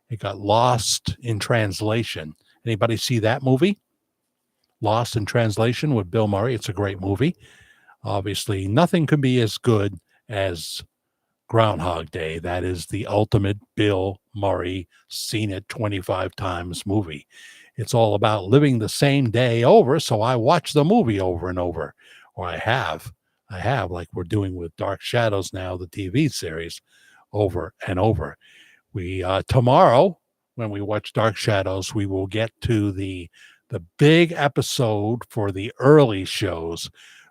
It got lost in translation. Anybody see that movie? Lost in Translation with Bill Murray. It's a great movie. Obviously, nothing could be as good as Groundhog Day. That is the ultimate Bill Murray, seen it 25 times movie. It's all about living the same day over, so I watch the movie over and over. Or I have, like we're doing with Dark Shadows now, the TV series, over and over. We tomorrow, when we watch Dark Shadows, we will get to the big episode for the early shows,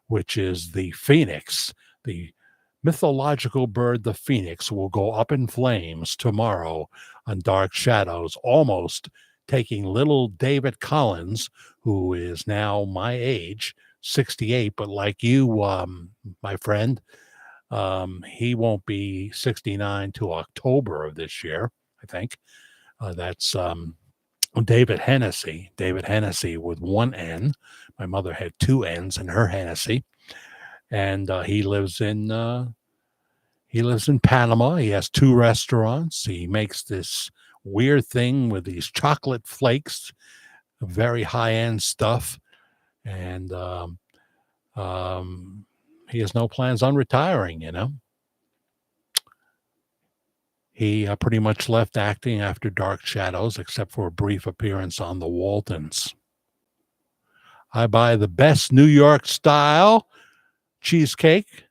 which is the Phoenix. The mythological bird, the Phoenix, will go up in flames tomorrow on Dark Shadows, almost taking little David Collins, who is now my age, 68, but like you, my friend, he won't be 69 till October of this year, I think. That's David Hennessy. David Hennessy with 1 N. My mother had 2 N's in her Hennessy, and he lives in Panama. He has 2 restaurants. He makes this weird thing with these chocolate flakes, very high end stuff, and he has no plans on retiring. He pretty much left acting after Dark Shadows, except for a brief appearance on The Waltons. I buy the best New York style cheesecake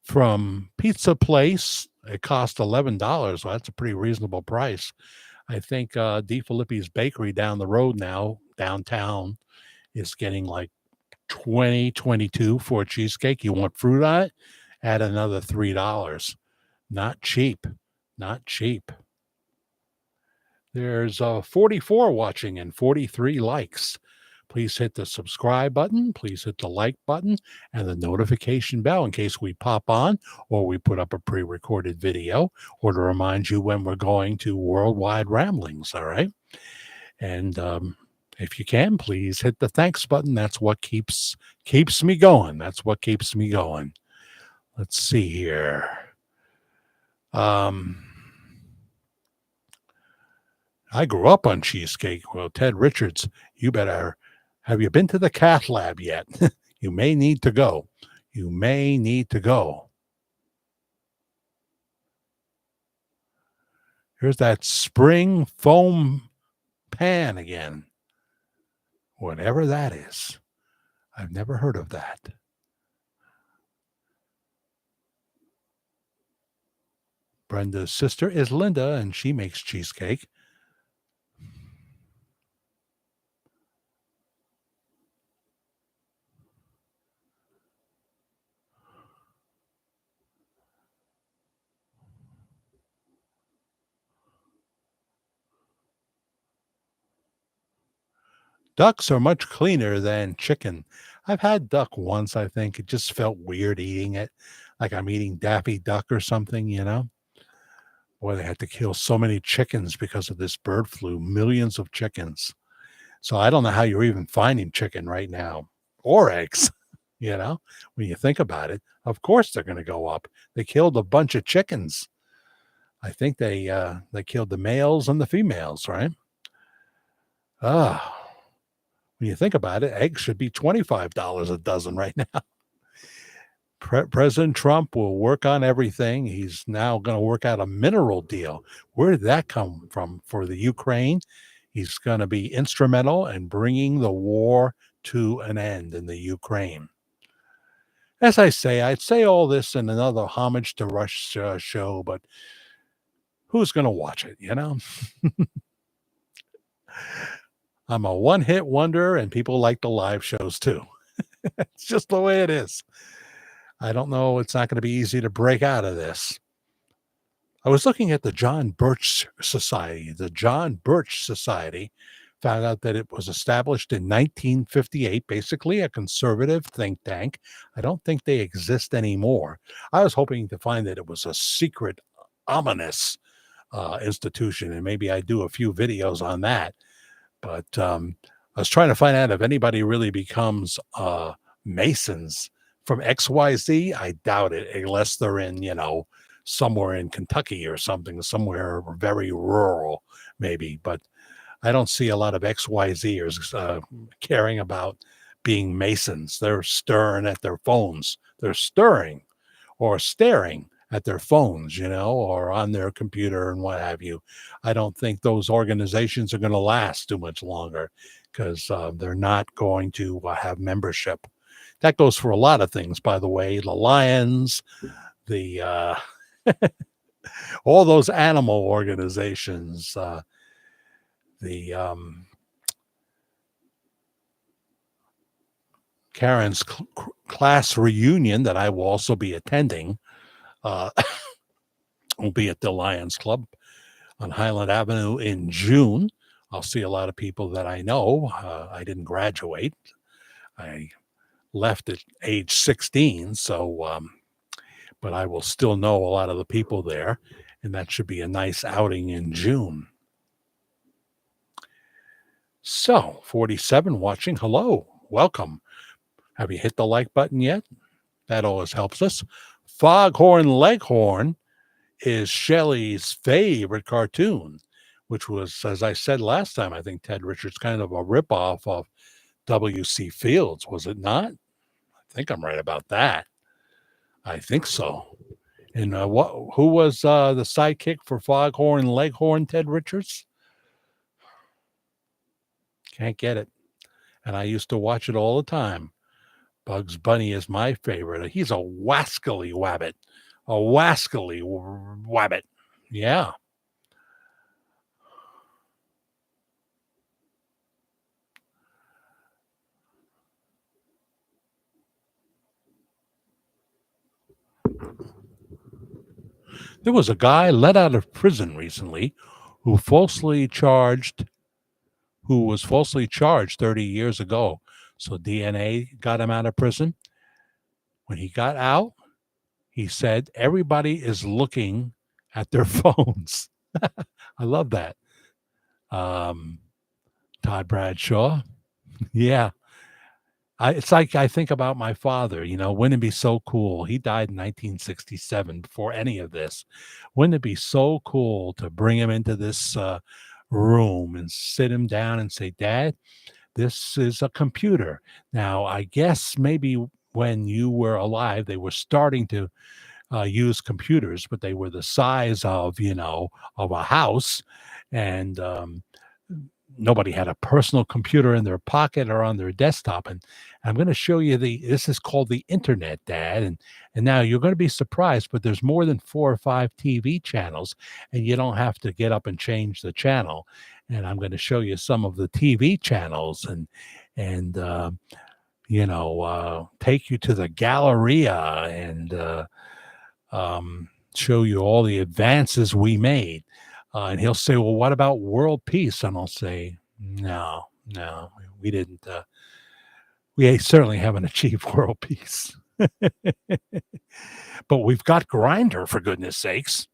from Pizza Place. It cost $11. Well, that's a pretty reasonable price. I think D. Filippi's Bakery down the road now, downtown, is getting like 20, 22 for a cheesecake. You want fruit on it? Add another $3. Not cheap. Not cheap. There's 44 watching and 43 likes. Please hit the subscribe button. Please hit the like button and the notification bell in case we pop on or we put up a pre-recorded video or to remind you when we're going to Worldwide Ramblings, all right? And if you can, please hit the thanks button. That's what keeps me going. That's what keeps me going. Let's see here. I grew up on cheesecake. Well, Ted Richards, have you been to the cath lab yet? You may need to go. You may need to go. Here's that spring foam pan again. Whatever that is. I've never heard of that. Brenda's sister is Linda, and she makes cheesecake. Ducks are much cleaner than chicken. I've had duck once, I think. It just felt weird eating it, like I'm eating Daffy Duck or something, Boy, they had to kill so many chickens because of this bird flu, millions of chickens. So I don't know how you're even finding chicken right now or eggs, when you think about it. Of course they're going to go up. They killed a bunch of chickens. I think they killed the males and the females, right? Ah. When you think about it, eggs should be $25 a dozen right now. President Trump will work on everything. He's now going to work out a mineral deal. Where did that come from for the Ukraine? He's going to be instrumental in bringing the war to an end in the Ukraine. As I say, I'd say all this in another homage to Rush show, but who's going to watch it, you know? I'm a one-hit wonder, and people like the live shows too. It's just the way it is. I don't know. It's not going to be easy to break out of this. I was looking at the John Birch Society. The John Birch Society found out that it was established in 1958, basically a conservative think tank. I don't think they exist anymore. I was hoping to find that it was a secret, ominous institution, and maybe I do a few videos on that. But I was trying to find out if anybody really becomes Masons from XYZ. I doubt it, unless they're in, somewhere in Kentucky or something, somewhere very rural, maybe. But I don't see a lot of XYZers caring about being Masons. They're stirring at their phones. They're stirring or staring at their phones, or on their computer and what have you. I don't think those organizations are going to last too much longer because they're not going to have membership. That goes for a lot of things, by the way. The Lions, the all those animal organizations, the Karen's class reunion that I will also be attending will be at the Lions Club on Highland Avenue in June. I'll see a lot of people that I know. I didn't graduate. I left at age 16, so but I will still know a lot of the people there, and that should be a nice outing in June. So, 47 watching. Hello. Welcome. Have you hit the like button yet? That always helps us. Foghorn Leghorn is Shelley's favorite cartoon, which was, as I said last time, I think Ted Richards kind of a ripoff of W.C. Fields, was it not? I think I'm right about that. I think so. And who was the sidekick for Foghorn Leghorn, Ted Richards? Can't get it. And I used to watch it all the time. Bugs Bunny is my favorite. He's a wascally wabbit. A wascally wabbit. Yeah. There was a guy let out of prison recently who was falsely charged 30 years ago. So DNA got him out of prison. When he got out, he said, everybody is looking at their phones. I love that. Todd Bradshaw. Yeah. It's like I think about my father, wouldn't it be so cool? He died in 1967 before any of this. Wouldn't it be so cool to bring him into this room and sit him down and say, Dad, this is a computer. Now, I guess maybe when you were alive, they were starting to use computers, but they were the size of, of a house. And nobody had a personal computer in their pocket or on their desktop. And I'm going to show you this is called the internet, Dad. And now you're going to be surprised, but there's more than 4 or 5 TV channels, and you don't have to get up and change the channel. And I'm going to show you some of the TV channels and take you to the Galleria and show you all the advances we made. And he'll say, well, what about world peace? And I'll say, no, we didn't. We certainly haven't achieved world peace. But we've got Grindr, for goodness sakes.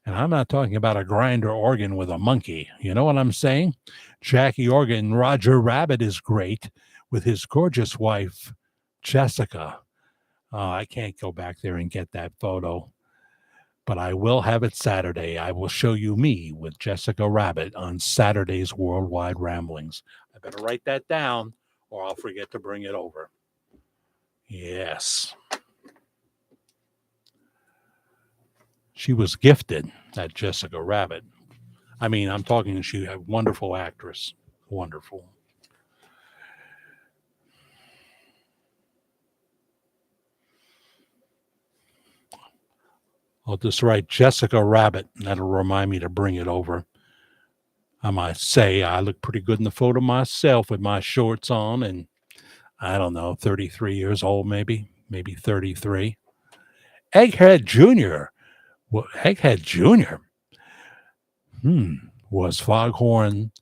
And I'm not talking about a grinder organ with a monkey. You know what I'm saying? Jackie Organ, Roger Rabbit is great with his gorgeous wife, Jessica. I can't go back there and get that photo. but I will have it Saturday. I will show you me with Jessica Rabbit on Saturday's Worldwide Ramblings. I better write that down or I'll forget to bring it over. Yes. She was gifted, that Jessica Rabbit. I mean, I'm talking, she a wonderful actress. Wonderful. I'll just write Jessica Rabbit, and that'll remind me to bring it over. I might say I look pretty good in the photo myself with my shorts on, and I don't know, 33 years old, maybe 33. Egghead Jr. Egghead Jr. Was Foghorn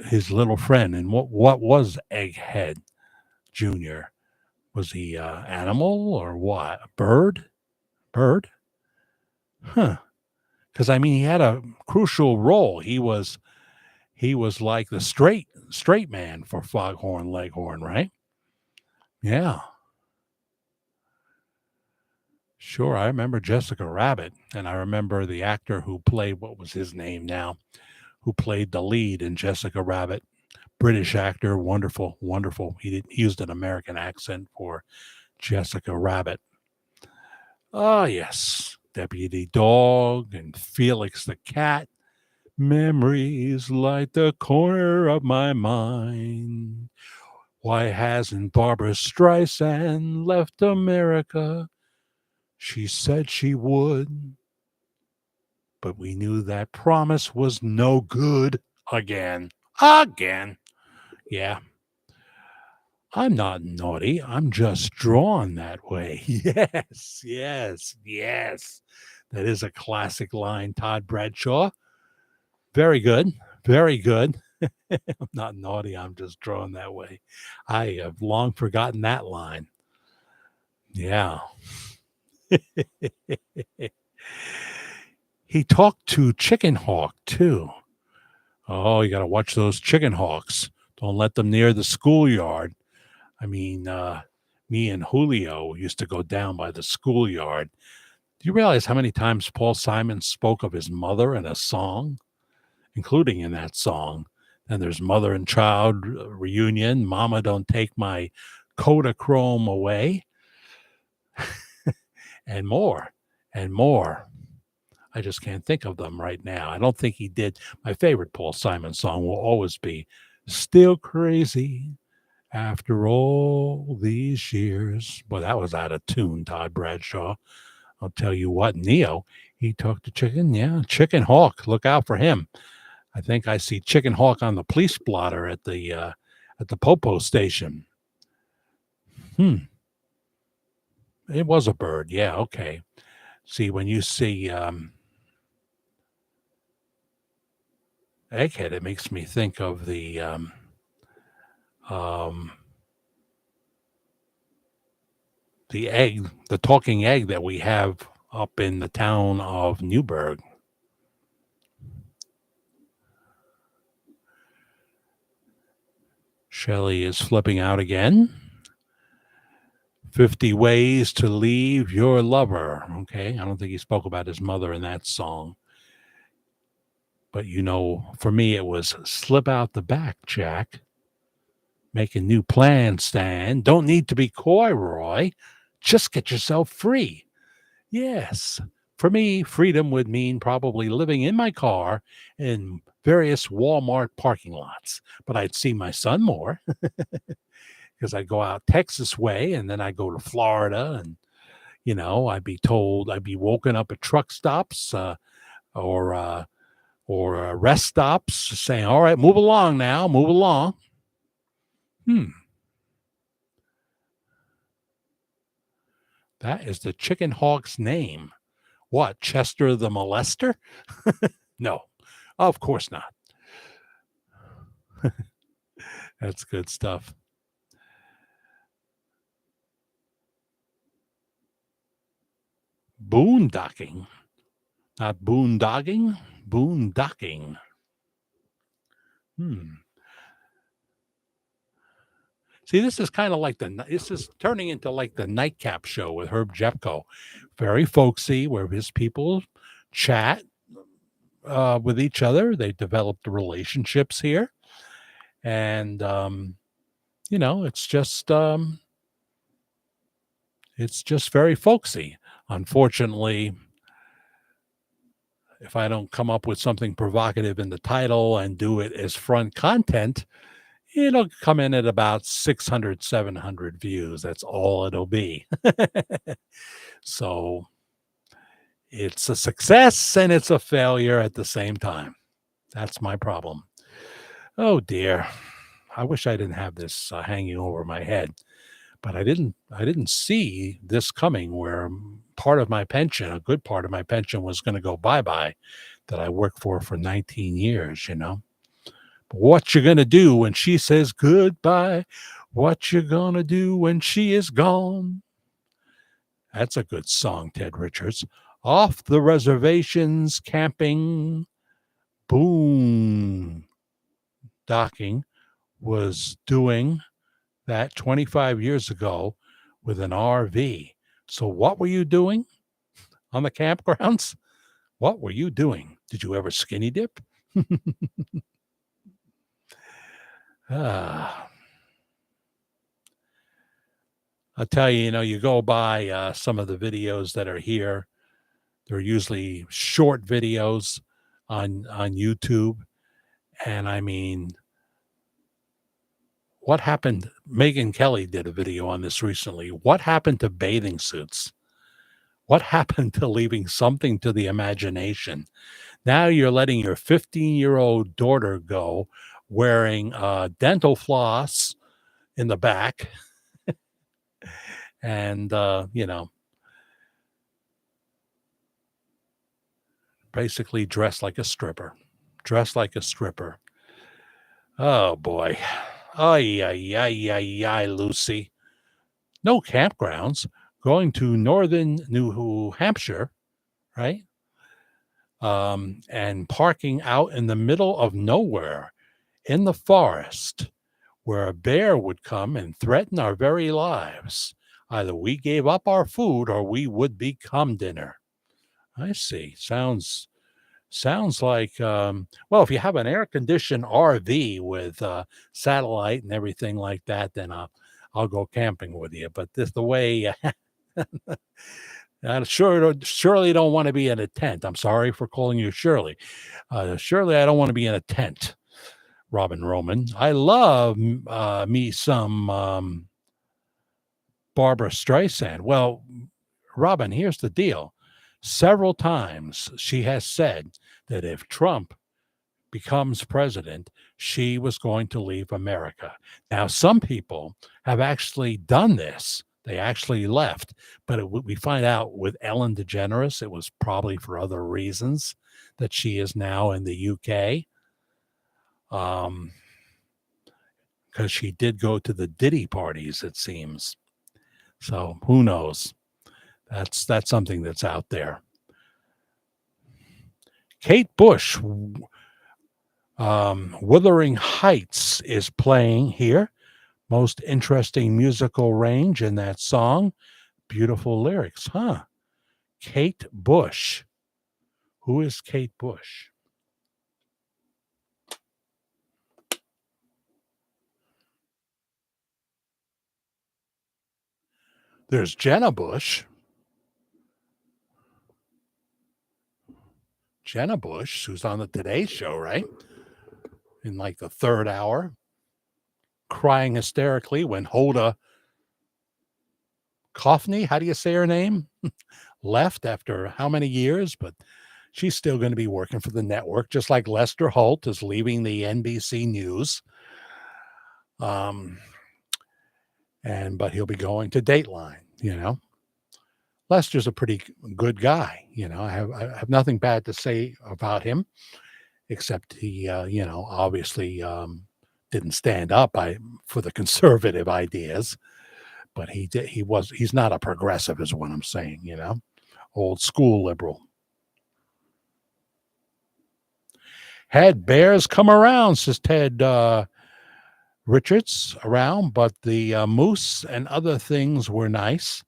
his little friend? And what was Egghead Jr.? Was he animal or what? A bird? Bird? Huh. Because I mean, he had a crucial role. He was like the straight man for Foghorn Leghorn, right? Yeah. Sure, I remember Jessica Rabbit, and I remember the actor who played, what was his name now, who played the lead in Jessica Rabbit. British actor, wonderful, wonderful. He used an American accent for Jessica Rabbit. Oh, yes. Deputy Dog and Felix the Cat. Memories light the corner of my mind. Why hasn't Barbara Streisand left America? She said she would, but we knew that promise was no good again. Again. Yeah. I'm not naughty. I'm just drawn that way. Yes, yes, yes. That is a classic line, Todd Bradshaw. Very good. Very good. I'm not naughty. I'm just drawn that way. I have long forgotten that line. Yeah. He talked to Chicken Hawk, too. Oh, you got to watch those chicken hawks. Don't let them near the schoolyard. I mean, me and Julio used to go down by the schoolyard. Do you realize how many times Paul Simon spoke of his mother in a song, including in that song? And there's mother and child reunion. Mama, don't take my Kodachrome away, and more, and more. I just can't think of them right now. I don't think he did. My favorite Paul Simon song will always be Still Crazy After All These Years. Boy, that was out of tune, Todd Bradshaw. I'll tell you what, Neo, he talked to Chicken. Yeah, Chicken Hawk. Look out for him. I think I see Chicken Hawk on the police blotter at the Popo station. It was a bird. Yeah, okay. See, when you see Egghead, it makes me think of um, the egg, the talking egg that we have up in the town of Newburgh. Shelley is flipping out again. 50 ways to leave your lover. Okay. I don't think he spoke about his mother in that song. But, for me, it was slip out the back, Jack. Make a new plan, Stan. Don't need to be coy, Roy. Just get yourself free. Yes. For me, freedom would mean probably living in my car in various Walmart parking lots. But I'd see my son more because I'd go out Texas way and then I'd go to Florida and, I'd be woken up at truck stops or rest stops saying, all right, move along now, move along. That is the Chicken Hawk's name. What, Chester the Molester? No, of course not. That's good stuff. Boondocking. Not boondogging, boondocking. See, this is kind of like this is turning into like the nightcap show with Herb Jepko. Very folksy, where his people chat with each other. They developed relationships here. And, it's just very folksy. Unfortunately, if I don't come up with something provocative in the title and do it as front content, it'll come in at about 600, 700 views. That's all it'll be. So it's a success and it's a failure at the same time. That's my problem. Oh dear. I wish I didn't have this hanging over my head, but I didn't see this coming where part of my pension, a good part of my pension was going to go bye-bye that I worked for 19 years. But what you going to do when she says goodbye? What you going to do when she is gone? That's a good song, Ted Richards. Off the reservations, camping, boom, docking was doing that 25 years ago with an RV. So what were you doing on the campgrounds? What were you doing? Did you ever skinny dip? Ah, I'll tell you, you go by some of the videos that are here. They're usually short videos on YouTube. And I mean, what happened? Megyn Kelly did a video on this recently. What happened to bathing suits? What happened to leaving something to the imagination? Now you're letting your 15-year-old daughter go wearing dental floss in the back and, basically dressed like a stripper. Dressed like a stripper. Oh, boy. Ay, ay, ay, ay, ay, Lucy. No campgrounds. Going to northern New Hampshire, right? And parking out in the middle of nowhere in the forest where a bear would come and threaten our very lives. Either we gave up our food or we would become dinner. I see. Sounds like well, if you have an air conditioned RV with satellite and everything like that, then I'll go camping with you. But this the way I surely don't want to be in a tent. I'm sorry for calling you Shirley. Surely I don't want to be in a tent, Robin Roman. I love me some Barbara Streisand. Well, Robin, here's the deal. Several times she has said that if Trump becomes president, she was going to leave America. Now, some people have actually done this. They actually left. But we find out with Ellen DeGeneres, it was probably for other reasons that she is now in the UK. Because she did go to the Diddy parties, it seems. So who knows? That's something that's out there. Kate Bush, Wuthering Heights is playing here. Most interesting musical range in that song. Beautiful lyrics, huh? Kate Bush. Who is Kate Bush? There's Jenna Bush. Jenna Bush, who's on the Today Show, right? In like the third hour, crying hysterically when Hoda Kaufney, how do you say her name? Left after how many years? But she's still going to be working for the network, just like Lester Holt is leaving the NBC News. But he'll be going to Dateline. Lester's a pretty good guy. I have nothing bad to say about him, except he, obviously didn't stand up for the conservative ideas. But he's not a progressive, is what I'm saying. Old school liberal. Had bears come around, says Ted Richards around, but the moose and other things were nice.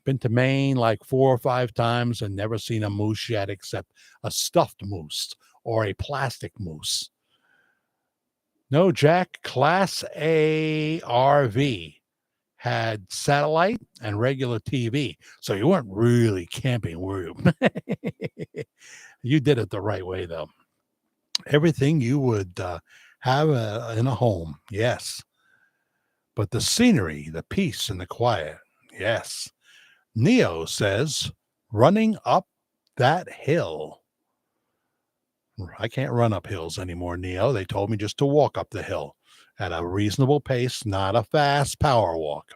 Been to Maine like 4 or 5 times and never seen a moose yet, except a stuffed moose or a plastic moose. No, Jack, Class A RV had satellite and regular TV. So you weren't really camping, were you? You did it the right way, though. Everything you would have in a home, yes. But the scenery, the peace, and the quiet, yes. Neo says, running up that hill. I can't run up hills anymore, Neo. They told me just to walk up the hill at a reasonable pace, not a fast power walk.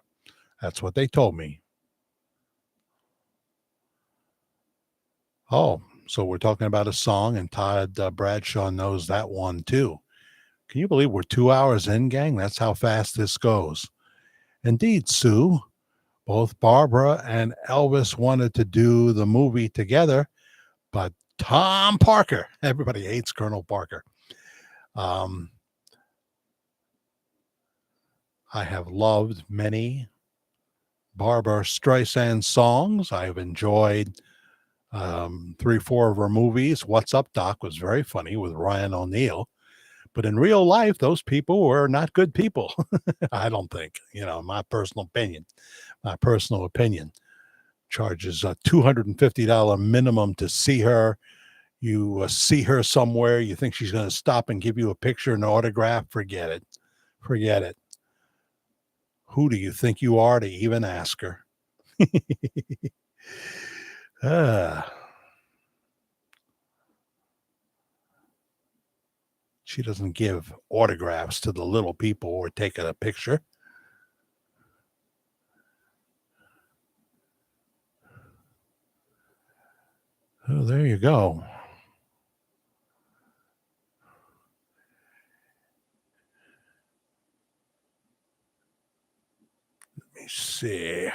That's what they told me. Oh, so we're talking about a song, and Todd Bradshaw knows that one too. Can you believe we're 2 hours in, gang? That's how fast this goes. Indeed, Sue. Both Barbara and Elvis wanted to do the movie together, but Tom Parker, everybody hates Colonel Parker. I have loved many Barbara Streisand songs. I've enjoyed 3, 4 of her movies. What's Up, Doc was very funny with Ryan O'Neal. But in real life, those people were not good people. I don't think, my personal opinion. My personal opinion charges a $250 minimum to see her. You see her somewhere, you think she's going to stop and give you a picture and autograph. Forget it. Forget it. Who do you think you are to even ask her? She doesn't give autographs to the little people or take a picture. Oh, there you go. Let me see.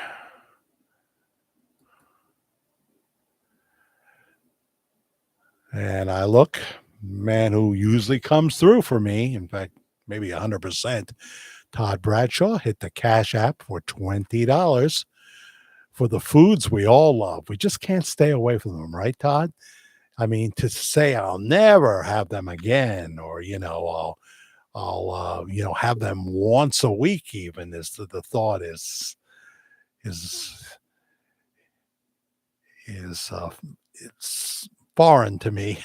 And I look, man who usually comes through for me, in fact, maybe 100%, Todd Bradshaw hit the Cash App for $20 for the foods we all love. We just can't stay away from them, right, Todd? I mean, to say I'll never have them again, or I'll have them once a week, even is the thought is it's foreign to me.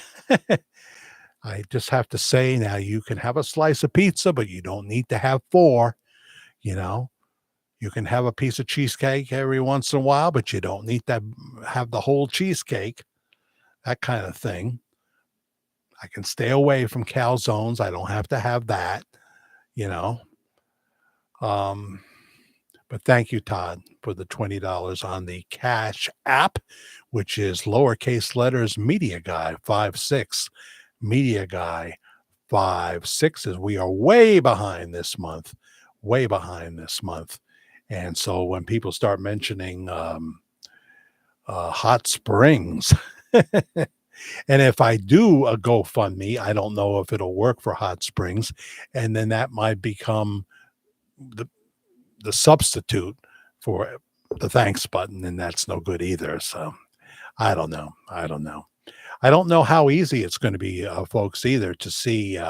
I just have to say now, you can have a slice of pizza, but you don't need to have four. You know, you can have a piece of cheesecake every once in a while, but you don't need to have the whole cheesecake. That kind of thing. I can stay away from calzones. I don't have to have that. You know. Um, But thank you, Todd, for the $20 on the Cash App, which is lowercase letters Media Guy 56. Media Guy 56, as we are way behind this month, way behind this month. And so when people start mentioning hot springs, and if I do a GoFundMe, I don't know if it'll work for hot springs, and then that might become the substitute for the thanks button, and that's no good either. So I don't know. I don't know. I don't know how easy it's going to be, folks, either to see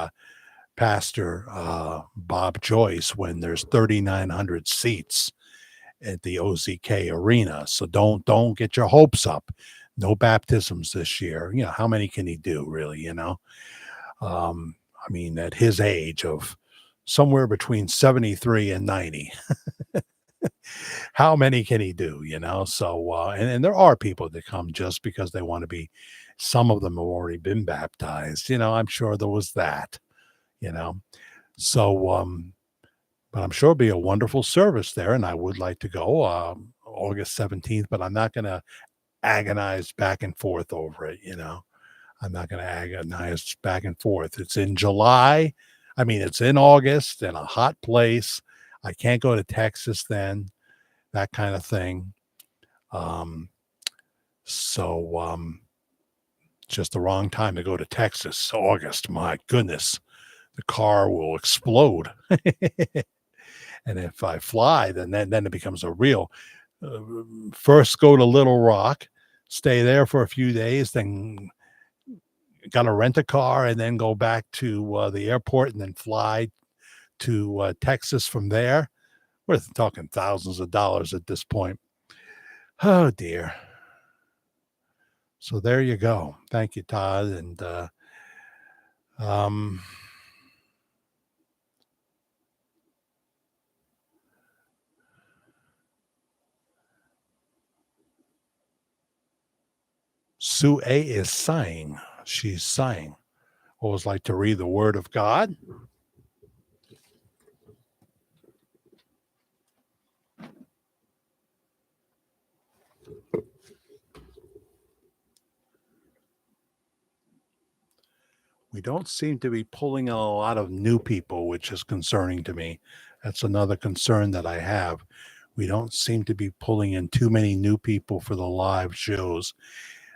Pastor Bob Joyce when there's 3,900 seats at the OZK Arena. So don't get your hopes up. No baptisms this year. How many can he do, really? I mean, at his age of somewhere between 73 and 90. How many can he do? So and there are people that come just because they want to be. Some of them have already been baptized. I'm sure there was that. you know so but I'm sure it'll be a wonderful service there, and I would like to go August 17th, but I'm not going to agonize back and forth over it. I'm not going to agonize back and forth. It's in July. I mean, it's in August in a hot place. I can't go to Texas then, that kind of thing. Um, so just the wrong time to go to Texas. August, my goodness. the car will explode. And if I fly, then it becomes a real. Uh, First, go to Little Rock, stay there for a few days, then got to rent a car, and then go back to the airport, and then fly to Texas from there. We're talking thousands of dollars at this point. Oh dear. So there you go. Thank you, Todd. And um, Sue A is sighing. She's sighing. Always like to read the Word of God. We don't seem to be pulling in a lot of new people, which is concerning to me. That's another concern that I have. We don't seem to be pulling in too many new people for the live shows.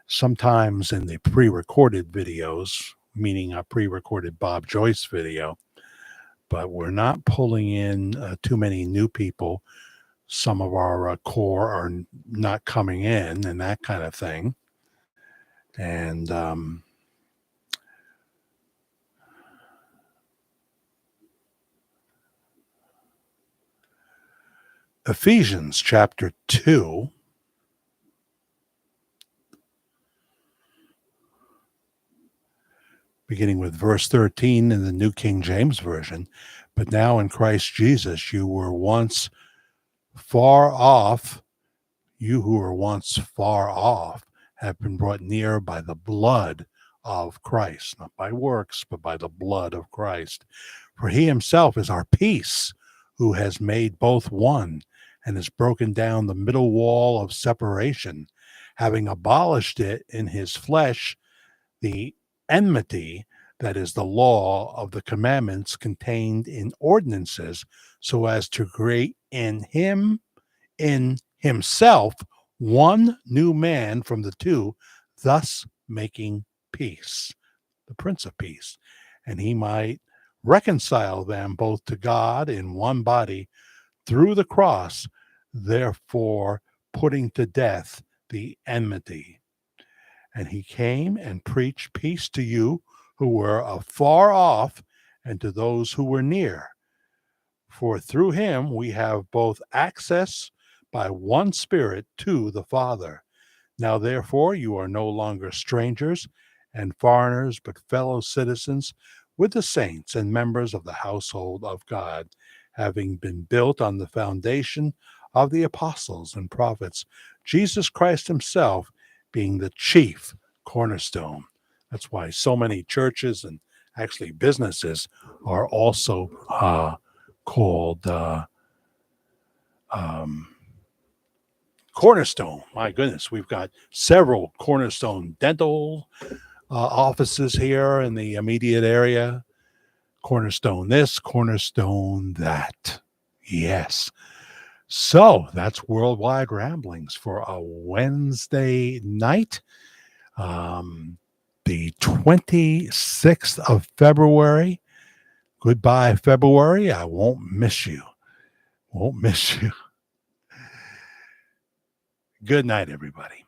Sometimes in the pre-recorded videos, meaning a pre-recorded Bob Joyce video, but we're not pulling in too many new people. Some of our core are not coming in and that kind of thing. And Ephesians chapter 2, beginning with verse 13 in the New King James Version. But now in Christ Jesus, you were once far off. You who were once far off have been brought near by the blood of Christ, not by works, but by the blood of Christ. For he himself is our peace, who has made both one and has broken down the middle wall of separation, having abolished it in his flesh, the enmity, that is the law of the commandments contained in ordinances, so as to create in himself one new man from the two, thus making peace, the Prince of Peace, and he might reconcile them both to God in one body through the cross, therefore putting to death the enmity. And he came and preached peace to you who were afar off and to those who were near. For through him we have both access by one Spirit to the Father. Now, therefore, you are no longer strangers and foreigners, but fellow citizens with the saints and members of the household of God, having been built on the foundation of the apostles and prophets, Jesus Christ himself being the chief cornerstone. That's why so many churches and actually businesses are also called Cornerstone. My goodness, we've got several Cornerstone dental offices here in the immediate area. Cornerstone this, Cornerstone that. Yes. So that's Worldwide Ramblings for a Wednesday night, the 26th of February. Goodbye, February. I won't miss you. Won't miss you. Good night, everybody.